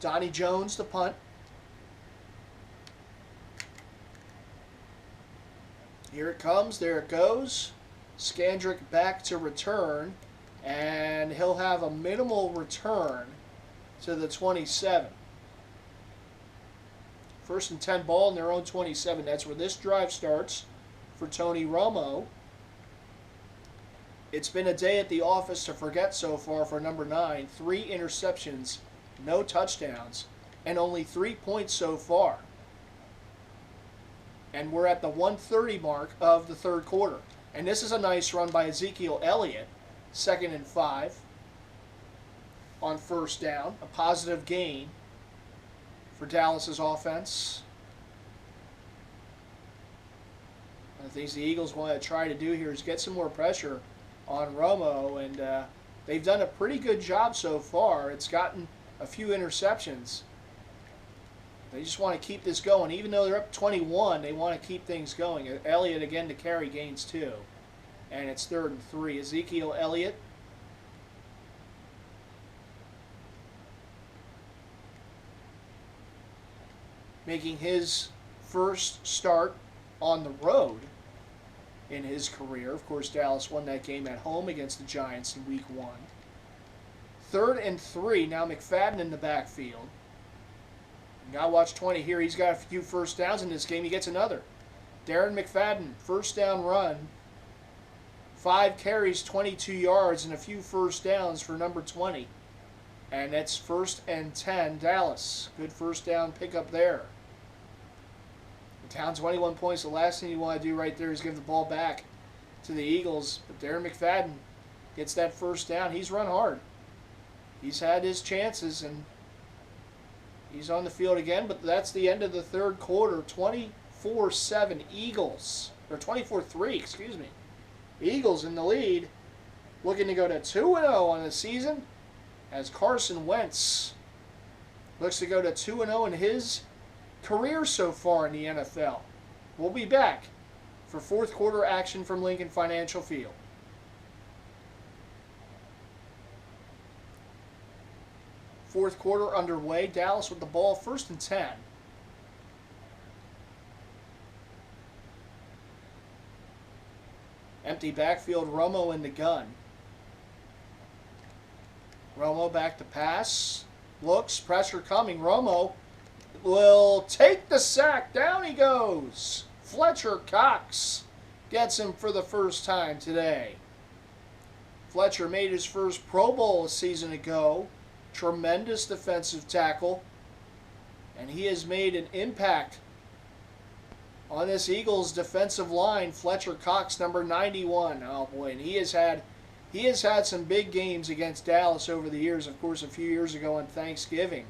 Donnie Jones to punt. Here it comes. There it goes. Skandrick back to return. And he'll have a minimal return to the 27. 1st and 10 ball in their own 27. That's where this drive starts for Tony Romo. It's been a day at the office to forget so far for number 9. 3 interceptions, no touchdowns, and only 3 points so far. And we're at the 1:30 mark of the third quarter. And this is a nice run by Ezekiel Elliott. 2nd and 5 on first down. A positive gain for Dallas's offense. One of the things the Eagles want to try to do here is get some more pressure on Romo, and they've done a pretty good job so far. It's gotten a few interceptions. They just want to keep this going. Even though they're up 21, they want to keep things going. Elliott again to carry, gains 2. And it's 3rd and 3. Ezekiel Elliott. Making his first start on the road in his career. Of course, Dallas won that game at home against the Giants in week 1. 3rd and 3. Now McFadden in the backfield. You got to watch 20 here. He's got a few first downs in this game. He gets another. Darren McFadden, first down run. 5 carries, 22 yards, and a few first downs for number 20. And that's 1st and 10, Dallas. Good first down pickup there. Down 21 points. The last thing you want to do right there is give the ball back to the Eagles. But Darren McFadden gets that first down. He's run hard. He's had his chances, and he's on the field again. But that's the end of the third quarter. 24-7 Eagles. Or 24-3, excuse me. Eagles in the lead, looking to go to 2-0 on the season, as Carson Wentz looks to go to 2-0 in his career so far in the NFL. We'll be back for fourth quarter action from Lincoln Financial Field. Fourth quarter underway. Dallas with the ball, 1st and 10. Empty backfield, Romo in the gun. Romo back to pass. Looks, pressure coming. Romo will take the sack. Down he goes. Fletcher Cox gets him for the first time today. Fletcher made his first Pro Bowl a season ago. Tremendous defensive tackle. And he has made an impact on this Eagles defensive line. Fletcher Cox, number 91. Oh boy, and he has had some big games against Dallas over the years. Of course, a few years ago on Thanksgiving,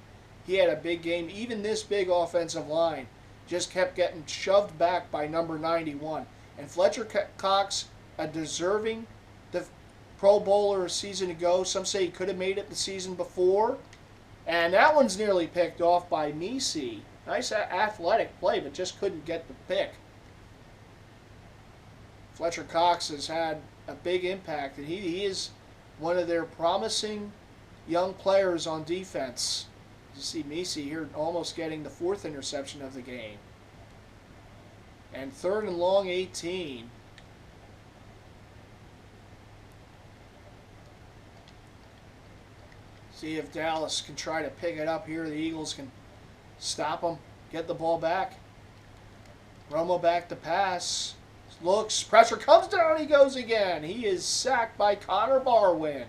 he had a big game. Even this big offensive line just kept getting shoved back by number 91. And Fletcher Cox, a deserving Pro Bowler a season ago. Some say he could have made it the season before. And that one's nearly picked off by Messi. Nice athletic play, but just couldn't get the pick. Fletcher Cox has had a big impact, and he is one of their promising young players on defense. You see Messi here almost getting the 4th interception of the game. And 3rd and long, 18. See if Dallas can try to pick it up here. The Eagles can stop them, get the ball back. Romo back to pass. Looks, pressure comes down, he goes again. He is sacked by Connor Barwin.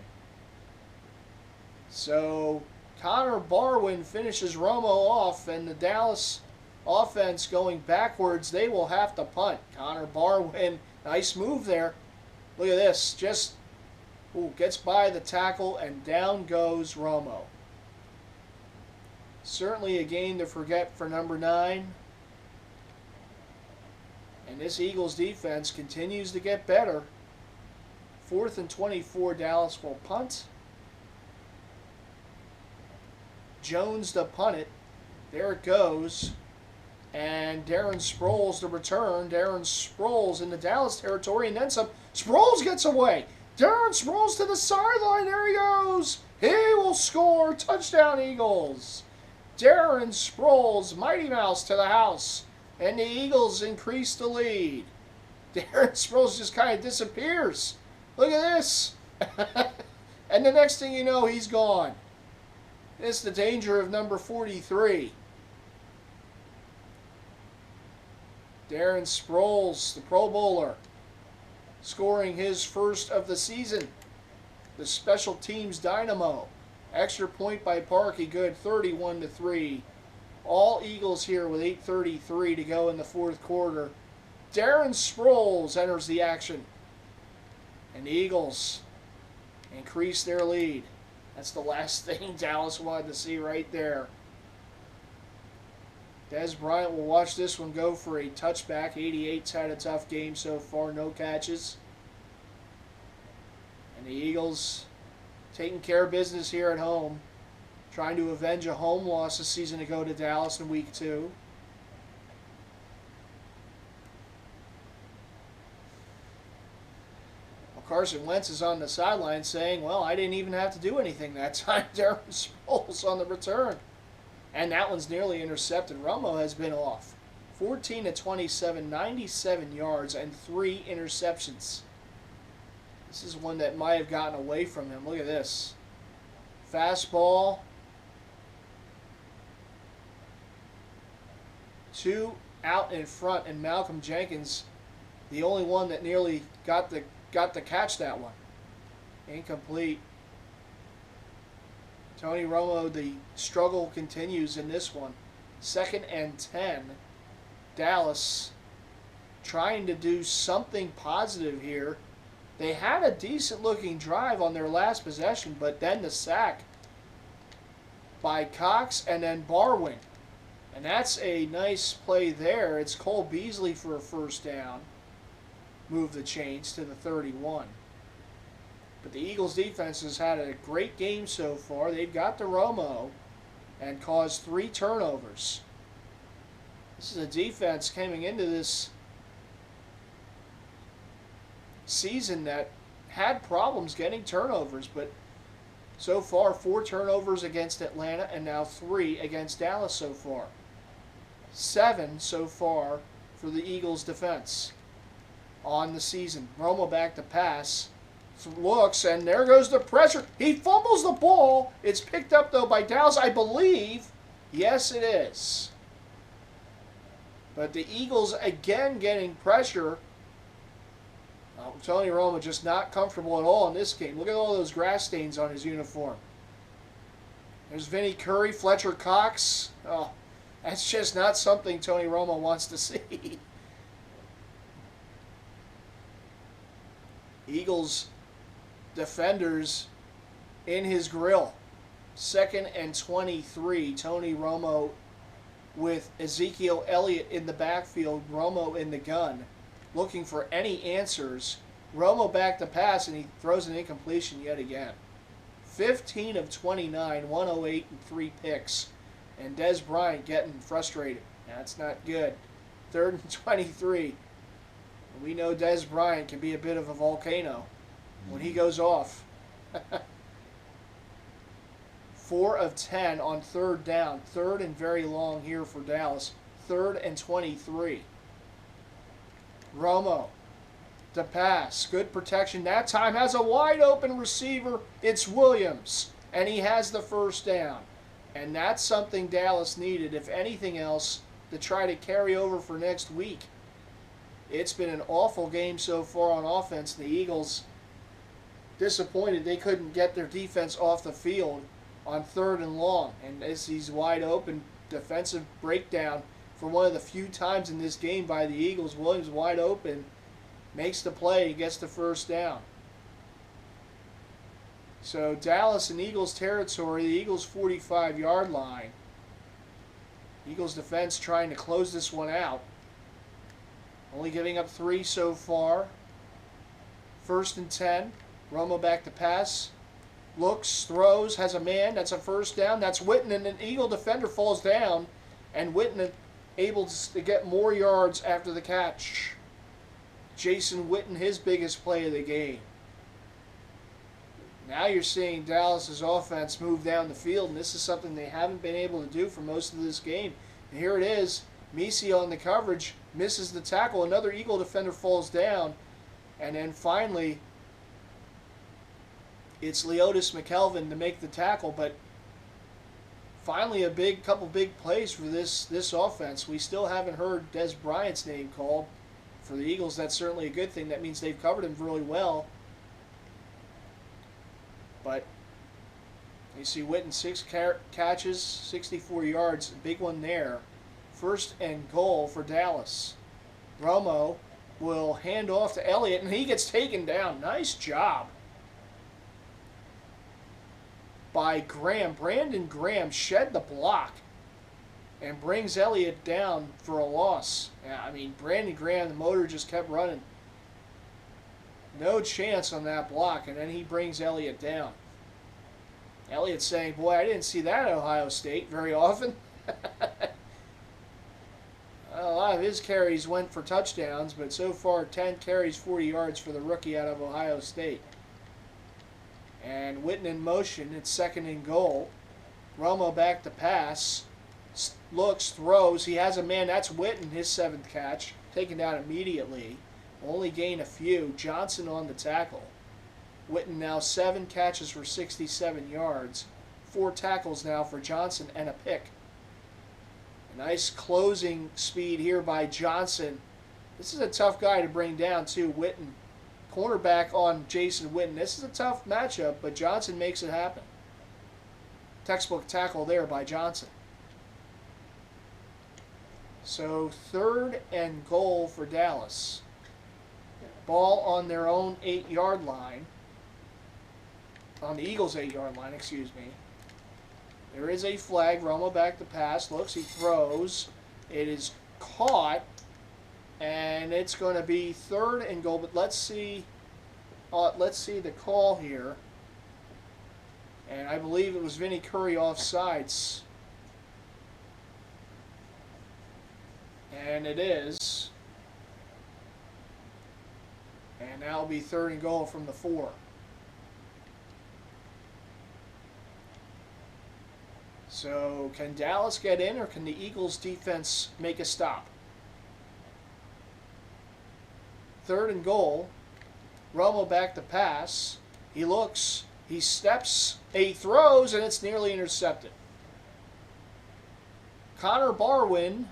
So Connor Barwin finishes Romo off, and the Dallas offense going backwards, they will have to punt. Connor Barwin, nice move there. Look at this, just gets by the tackle, and down goes Romo. Certainly a game to forget for number 9. And this Eagles defense continues to get better. 4th and 24, Dallas will punt. Jones to punt it. There it goes. And Darren Sproles to return. Darren Sproles in the Dallas territory, and then some. Sproles gets away. Darren Sproles to the sideline. There he goes. He will score. Touchdown, Eagles. Darren Sproles, Mighty Mouse to the house. And the Eagles increase the lead. Darren Sproles just kind of disappears. Look at this. And the next thing you know, he's gone. It's the danger of number 43. Darren Sproles, the Pro Bowler, scoring his first of the season. The special teams dynamo. Extra point by Parkey, good, 31-3. All Eagles here with 8:33 to go in the fourth quarter. Darren Sproles enters the action. And the Eagles increase their lead. That's the last thing Dallas wanted to see right there. Dez Bryant will watch this one go for a touchback. 88's had a tough game so far, no catches. And the Eagles taking care of business here at home, trying to avenge a home loss a season ago to Dallas in week 2. Carson Wentz is on the sideline saying, well, I didn't even have to do anything that time. Darren Sproles on the return. And that one's nearly intercepted. Romo has been off. 14-27, 97 yards, and 3 interceptions. This is one that might have gotten away from him. Look at this. Fastball. 2 out in front, and Malcolm Jenkins, the only one that nearly got to catch that one. Incomplete. Tony Romo, the struggle continues in this one. 2nd and 10. Dallas trying to do something positive here. They had a decent looking drive on their last possession, but then the sack by Cox and then Barwin. And that's a nice play there. It's Cole Beasley for a first down. Move the chains to the 31. But the Eagles defense has had a great game so far. They've got the Romo and caused 3 turnovers. This is a defense coming into this season that had problems getting turnovers, but so far 4 turnovers against Atlanta and now 3 against Dallas so far. 7 so far for the Eagles defense on the season. Romo back to pass. Looks, and there goes the pressure. He fumbles the ball. It's picked up, though, by Dallas, I believe. Yes, it is. But the Eagles, again, getting pressure. Tony Romo just not comfortable at all in this game. Look at all those grass stains on his uniform. There's Vinny Curry, Fletcher Cox. Oh, that's just not something Tony Romo wants to see. Eagles defenders in his grill. 2nd and 23. Tony Romo with Ezekiel Elliott in the backfield. Romo in the gun, looking for any answers. Romo back to pass, and he throws an incompletion yet again. 15 of 29, 108 and 3 picks. And Dez Bryant getting frustrated. That's not good. 3rd and 23. We know Dez Bryant can be a bit of a volcano when he goes off. 4 of 10 on 3rd down. 3rd and very long here for Dallas. 3rd and 23. Romo to pass. Good protection. That time has a wide open receiver. It's Williams. And he has the first down. And that's something Dallas needed, if anything else, to try to carry over for next week. It's been an awful game so far on offense. The Eagles disappointed they couldn't get their defense off the field on 3rd and long. And as he's wide open, defensive breakdown for one of the few times in this game by the Eagles. Williams wide open, makes the play, gets the first down. So Dallas in Eagles territory, the Eagles 45-yard line. Eagles defense trying to close this one out. Only giving up 3 so far. 1st and 10. Romo back to pass. Looks, throws, has a man. That's a first down. That's Witten, and an Eagle defender falls down. And Witten able to get more yards after the catch. Jason Witten, his biggest play of the game. Now you're seeing Dallas's offense move down the field, and this is something they haven't been able to do for most of this game. And here it is. Misi on the coverage, misses the tackle. Another Eagle defender falls down. And then finally, it's Leotis McKelvin to make the tackle. But finally, a couple big plays for this offense. We still haven't heard Des Bryant's name called. For the Eagles, that's certainly a good thing. That means they've covered him really well. But you see Witten, 6 catches, 64 yards, big one there. 1st and goal for Dallas. Romo will hand off to Elliott, and he gets taken down. Nice job by Graham. Brandon Graham shed the block and brings Elliott down for a loss. Yeah, I mean, Brandon Graham, the motor just kept running. No chance on that block, and then he brings Elliott down. Elliott's saying, boy, I didn't see that at Ohio State very often. A lot of his carries went for touchdowns, but so far 10 carries, 40 yards for the rookie out of Ohio State. And Witten in motion, it's 2nd and goal. Romo back to pass. Looks, throws, he has a man. That's Witten, his 7th catch, taken down immediately. Only gain a few. Johnson on the tackle. Witten now 7 catches for 67 yards. 4 tackles now for Johnson and a pick. A nice closing speed here by Johnson. This is a tough guy to bring down too, Witten. Cornerback on Jason Witten. This is a tough matchup, but Johnson makes it happen. Textbook tackle there by Johnson. So 3rd and goal for Dallas. Ball on their own 8-yard line. On the Eagles' 8-yard line, excuse me. There is a flag. Romo back to pass. Looks, he throws. It is caught. And it's going to be 3rd and goal. But let's see the call here. And I believe it was Vinny Curry offsides. And it is. And now it'll be 3rd and goal from the 4. So can Dallas get in, or can the Eagles defense make a stop? 3rd and goal. Romo back to pass. He looks. He steps. He throws, and it's nearly intercepted. Connor Barwin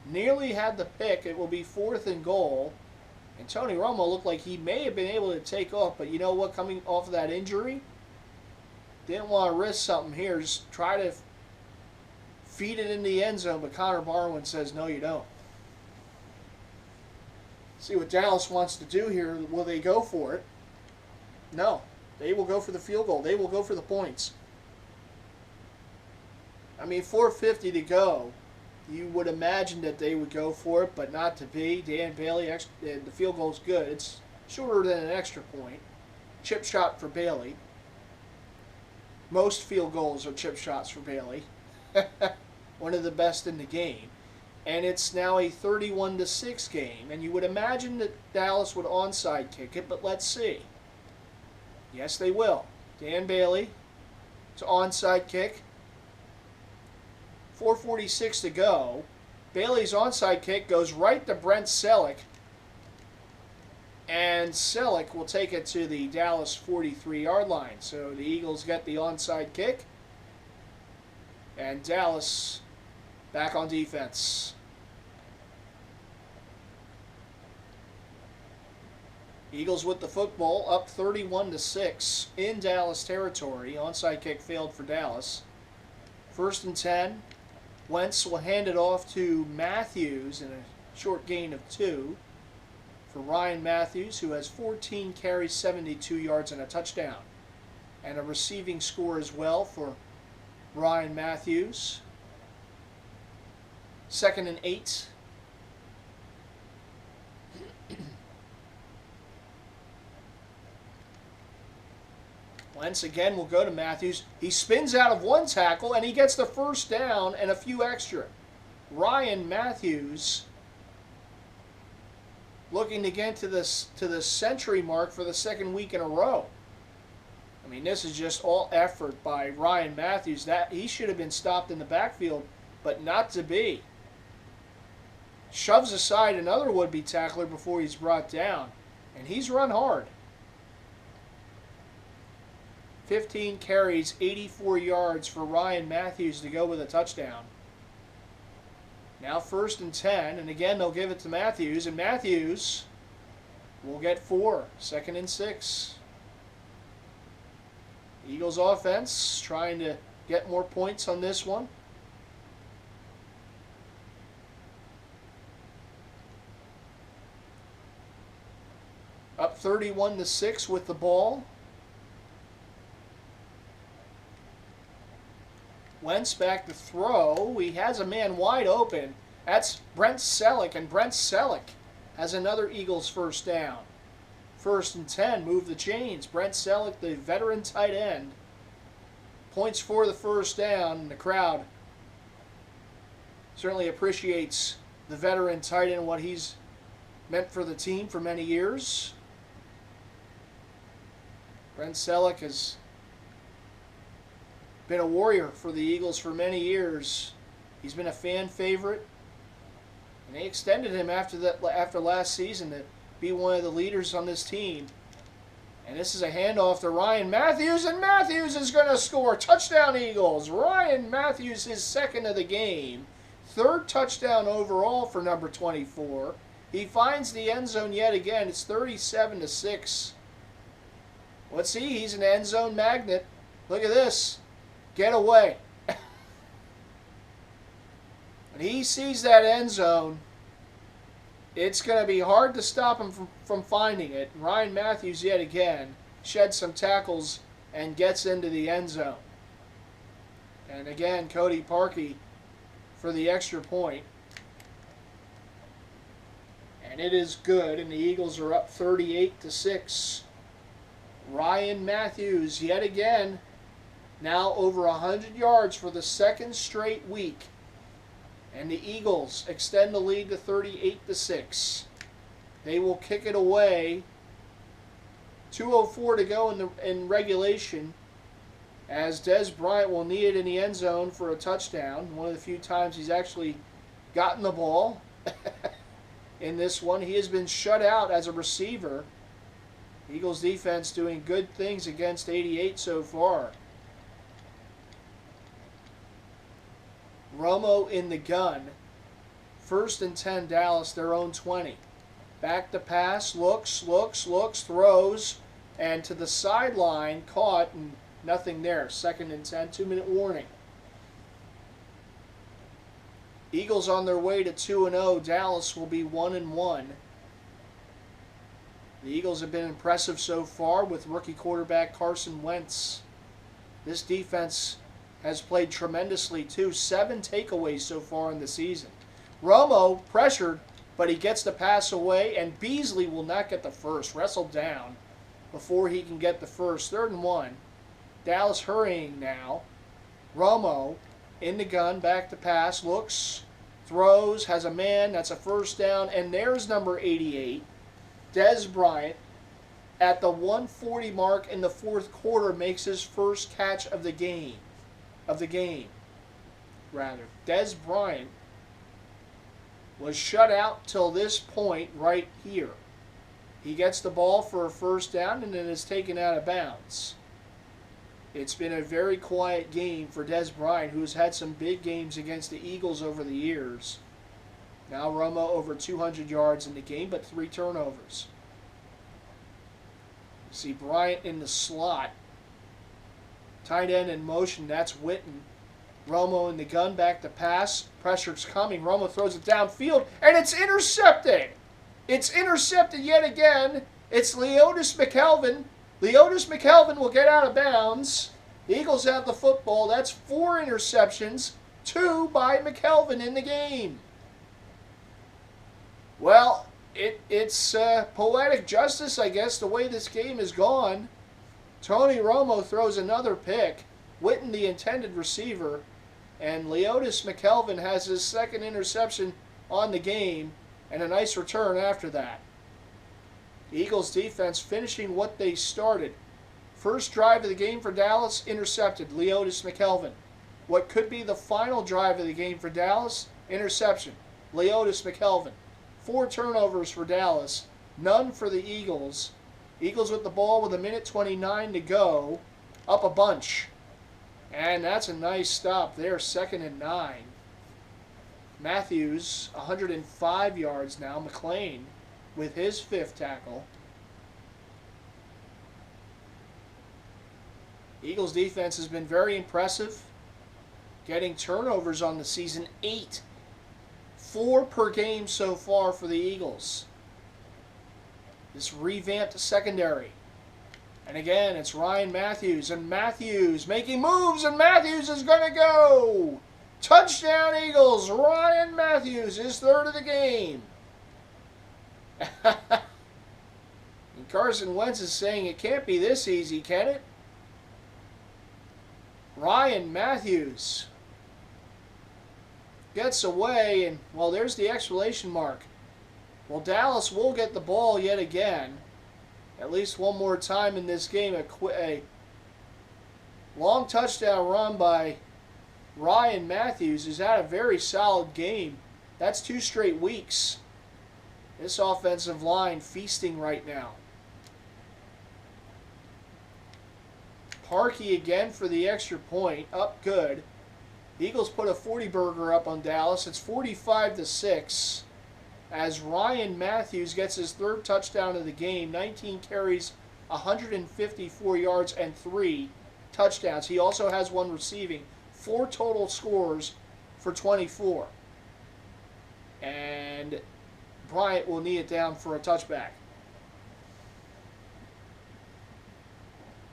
nearly had the pick. It will be 4th and goal. And Tony Romo looked like he may have been able to take off, but you know what? Coming off of that injury, didn't want to risk something here. Just try to feed it in the end zone, but Connor Barwin says, no, you don't. See what Dallas wants to do here. Will they go for it? No. They will go for the field goal. They will go for the points. I mean, 4:50 to go. You would imagine that they would go for it, but not to be. Dan Bailey, the field goal is good. It's shorter than an extra point. Chip shot for Bailey. Most field goals are chip shots for Bailey. One of the best in the game. And it's now a 31-6 game. And you would imagine that Dallas would onside kick it, but let's see. Yes, they will. Dan Bailey. It's an onside kick. 4:46 to go. Bailey's onside kick goes right to Brent Selleck. And Selleck will take it to the Dallas 43-yard line. So the Eagles get the onside kick. And Dallas back on defense. Eagles with the football, up 31-6 in Dallas territory. Onside kick failed for Dallas. 1st and 10. Wentz will hand it off to Matthews in a short gain of 2 for Ryan Matthews, who has 14 carries, 72 yards, and a touchdown. And a receiving score as well for Ryan Matthews. 2nd and 8. Wentz again will go to Matthews. He spins out of one tackle, and he gets the first down and a few extra. Ryan Matthews looking to get to the century mark for the second week in a row. I mean, this is just all effort by Ryan Matthews. That he should have been stopped in the backfield, but not to be. Shoves aside another would-be tackler before he's brought down, and he's run hard. 15 carries, 84 yards for Ryan Matthews to go with a touchdown. Now 1st and 10, and again they'll give it to Matthews, and Matthews will get 4, 2nd and 6. Eagles offense trying to get more points on this one. Up 31-6 with the ball. Wentz back to throw. He has a man wide open. That's Brent Selleck, and Brent Selleck has another Eagles first down. 1st and 10, move the chains. Brent Selleck, the veteran tight end, points for the first down, and the crowd certainly appreciates the veteran tight end, what he's meant for the team for many years. Brent Selleck has been a warrior for the Eagles for many years. He's been a fan favorite, and they extended him after last season to be one of the leaders on this team. And this is a handoff to Ryan Matthews, and Matthews is going to score. Touchdown Eagles. Ryan Matthews, his 2nd of the game. 3rd touchdown overall for number 24. He finds the end zone yet again. It's 37-6. Let's see, he's an end zone magnet. Look at this. Get away. When he sees that end zone, it's going to be hard to stop him from finding it. Ryan Matthews, yet again, sheds some tackles and gets into the end zone. And again, Cody Parkey for the extra point. And it is good, and the Eagles are up 38-6. Ryan Matthews, yet again, now over 100 yards for the 2nd straight week. And the Eagles extend the lead to 38-6. They will kick it away. 2:04 to go in regulation, as Dez Bryant will need it in the end zone for a touchdown. One of the few times he's actually gotten the ball in this one. He has been shut out as a receiver. Eagles defense doing good things against 88 so far. Romo in the gun. 1st and 10, Dallas, their own 20. Back to pass, looks, throws, and to the sideline, caught, and nothing there. 2nd and 10, 2-minute warning. Eagles on their way to 2-0. Dallas will be 1-1. The Eagles have been impressive so far with rookie quarterback Carson Wentz. This defense has played tremendously too. 7 takeaways so far in the season. Romo pressured, but he gets the pass away, and Beasley will not get the first. Wrestled down before he can get the first. 3rd and 1. Dallas hurrying now. Romo in the gun, back to pass, looks, throws, has a man. That's a first down, and there's number 88. Dez Bryant, at the 1:40 mark in the 4th quarter, makes his first catch of the game. Dez Bryant was shut out till this point right here. He gets the ball for a first down and then is taken out of bounds. It's been a very quiet game for Dez Bryant, who's had some big games against the Eagles over the years. Now Romo over 200 yards in the game, but 3 turnovers. You see Bryant in the slot. Tight end in motion, that's Witten. Romo in the gun, back to pass. Pressure's coming. Romo throws it downfield, and it's intercepted. It's intercepted yet again. It's Leodis McKelvin. Leodis McKelvin will get out of bounds. The Eagles have the football. That's 4 interceptions, 2 by McKelvin in the game. Well, it's poetic justice, I guess, the way this game has gone. Tony Romo throws another pick. Witten, the intended receiver, and Leotis McKelvin has his second interception on the game, and a nice return after that. The Eagles defense finishing what they started. First drive of the game for Dallas, intercepted, Leotis McKelvin. What could be the final drive of the game for Dallas, interception, Leotis McKelvin. 4 turnovers for Dallas, none for the Eagles. Eagles with the ball with 1:29 to go, up a bunch. And that's a nice stop there, 2nd and 9. Matthews, 105 yards now. McLean with his 5th tackle. Eagles defense has been very impressive, getting turnovers on the season, 8. 4 per game so far for the Eagles. This revamped secondary. And again, it's Ryan Matthews, and Matthews making moves, and Matthews is going to go! Touchdown Eagles! Ryan Matthews, his 3rd of the game. And Carson Wentz is saying it can't be this easy, can it? Ryan Matthews gets away, and, well, there's the exclamation mark. Well, Dallas will get the ball yet again. At least one more time in this game. A long touchdown run by Ryan Matthews, who's had a very solid game. That's 2 straight weeks. This offensive line feasting right now. Parkey again for the extra point. Up good. The Eagles put a 40-burger up on Dallas. It's 45-6 as Ryan Matthews gets his 3rd touchdown of the game. 19 carries, 154 yards, and 3 touchdowns. He also has 1 receiving. 4 total scores for 24. And Bryant will knee it down for a touchback.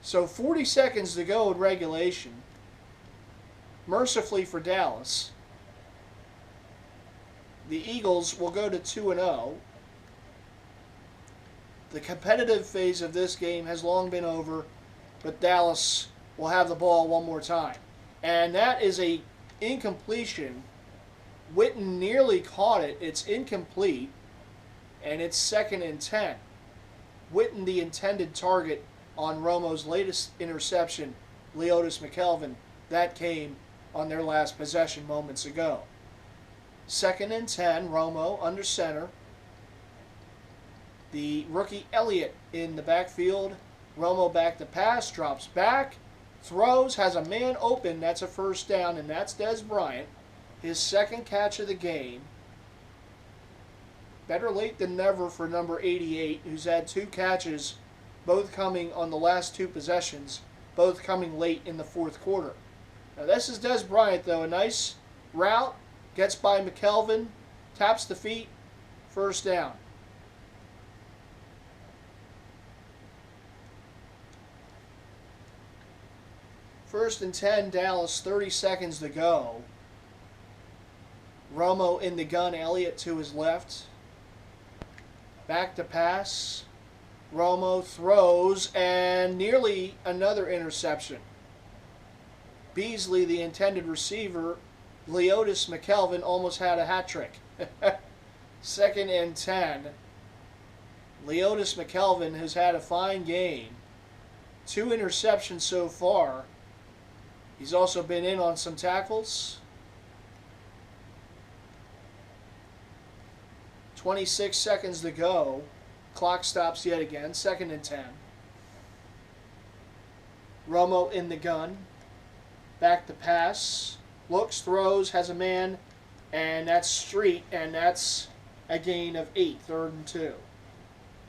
So 40 seconds to go in regulation. Mercifully for Dallas, the Eagles will go to 2-0. The competitive phase of this game has long been over, but Dallas will have the ball one more time. And that is a incompletion. Witten nearly caught it. It's incomplete, and it's 2nd and 10. Witten, the intended target on Romo's latest interception, Leotis McKelvin. That came on their last possession moments ago. 2nd and 10, Romo under center. The rookie Elliott in the backfield. Romo back to pass, drops back, throws, has a man open. That's a 1st down, and that's Des Bryant. His 2nd catch of the game. Better late than never for number 88, who's had 2 catches, both coming on the last 2 possessions, both coming late in the 4th quarter. Now this is Des Bryant, though. A nice route, gets by McKelvin, taps the feet, 1st down. First and 10, Dallas, 30 seconds to go. Romo in the gun, Elliott to his left. Back to pass. Romo throws, and nearly another interception. Beasley, the intended receiver, Leotis McKelvin almost had a hat trick. 2nd and 10. Leotis McKelvin has had a fine game. 2 interceptions so far. He's also been in on some tackles. 26 seconds to go. Clock stops yet again. 2nd and 10. Romo in the gun. Back to pass. Looks, throws, has a man, and that's Street, and that's a gain of 8, 3rd and 2.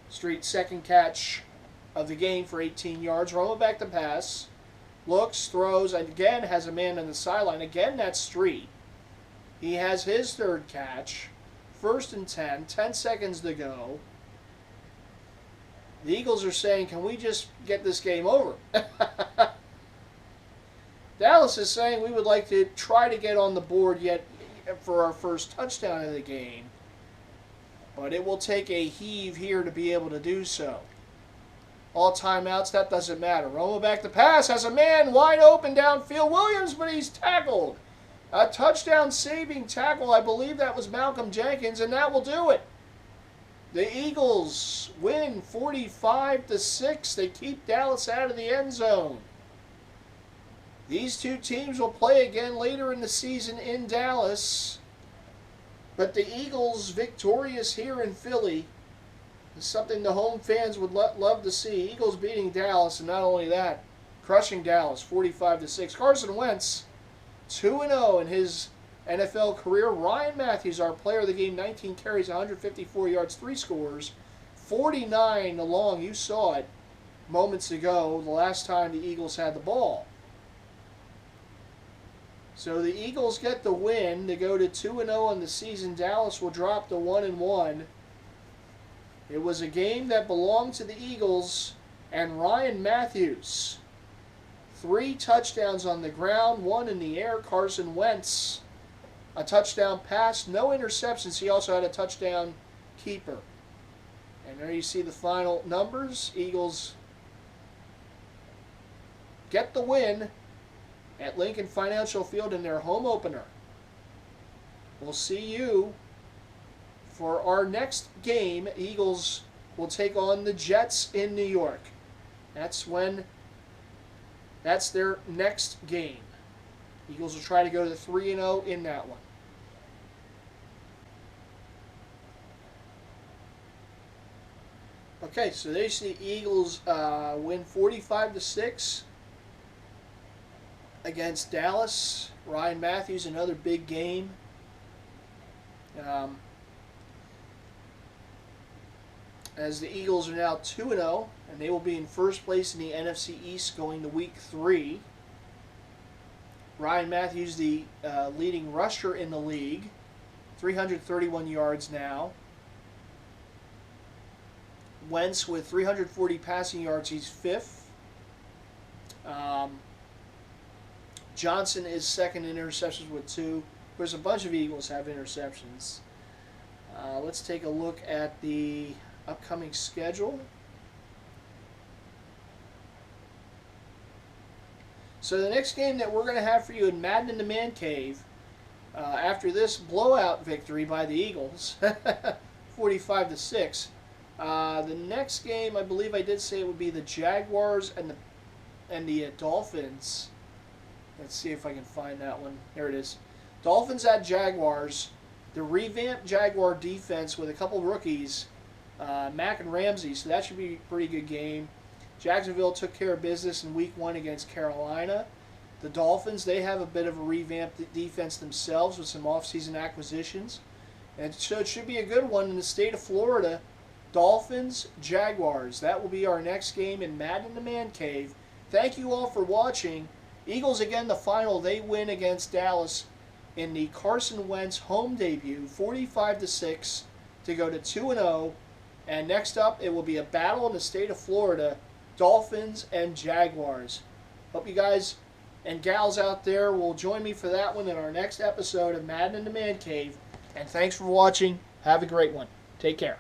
Street's 2nd catch of the game for 18 yards. Romo back to pass. Looks, throws, and again has a man on the sideline. Again, that's Street. He has his 3rd catch. 1st and 10, 10 seconds to go. The Eagles are saying, can we just get this game over? Dallas is saying we would like to try to get on the board yet for our 1st touchdown of the game. But it will take a heave here to be able to do so. All timeouts, that doesn't matter. Romo back to pass, has a man wide open downfield. Williams, but he's tackled. A touchdown saving tackle, I believe that was Malcolm Jenkins, and that will do it. The Eagles win 45-6. They keep Dallas out of the end zone. These two teams will play again later in the season in Dallas. But the Eagles victorious here in Philly is something the home fans would love to see. Eagles beating Dallas, and not only that, crushing Dallas 45-6. Carson Wentz 2-0 in his NFL career. Ryan Matthews, our player of the game, 19 carries, 154 yards, 3 scores, 49 along. You saw it moments ago, the last time the Eagles had the ball. So the Eagles get the win. They go to 2-0 on the season. Dallas will drop to 1-1. It was a game that belonged to the Eagles and Ryan Matthews. 3 touchdowns on the ground, 1 in the air. Carson Wentz, a touchdown pass, no interceptions. He also had a touchdown keeper. And there you see the final numbers. Eagles get the win at Lincoln Financial Field in their home opener. We'll see you for our next game. Eagles will take on the Jets in New York. That's their next game. Eagles will try to go to 3-0 in that one. Okay, so there's the Eagles win 45-6 against Dallas. Ryan Matthews, another big game. As the Eagles are now 2-0, and they will be in first place in the NFC East going to Week 3. Ryan Matthews, the leading rusher in the league, 331 yards now. Wentz with 340 passing yards, he's 5th. Johnson is second in interceptions with 2. There's a bunch of Eagles have interceptions. Let's take a look at the upcoming schedule. So the next game that we're going to have for you in Madden in the Mancave, after this blowout victory by the Eagles, 45-6, the next game, I believe I did say it would be the Jaguars and the Dolphins. Let's see if I can find that one. There it is. Dolphins at Jaguars. The revamped Jaguar defense with a couple rookies, Mack and Ramsey, so that should be a pretty good game. Jacksonville took care of business in Week 1 against Carolina. The Dolphins, they have a bit of a revamped defense themselves with some offseason acquisitions. And so it should be a good one in the state of Florida. Dolphins, Jaguars. That will be our next game in Madden the Man Cave. Thank you all for watching. Eagles again, the final. They win against Dallas in the Carson Wentz home debut, 45-6, to go to 2-0. And next up, it will be a battle in the state of Florida, Dolphins and Jaguars. Hope you guys and gals out there will join me for that one in our next episode of Madden in the Man Cave. And thanks for watching. Have a great one. Take care.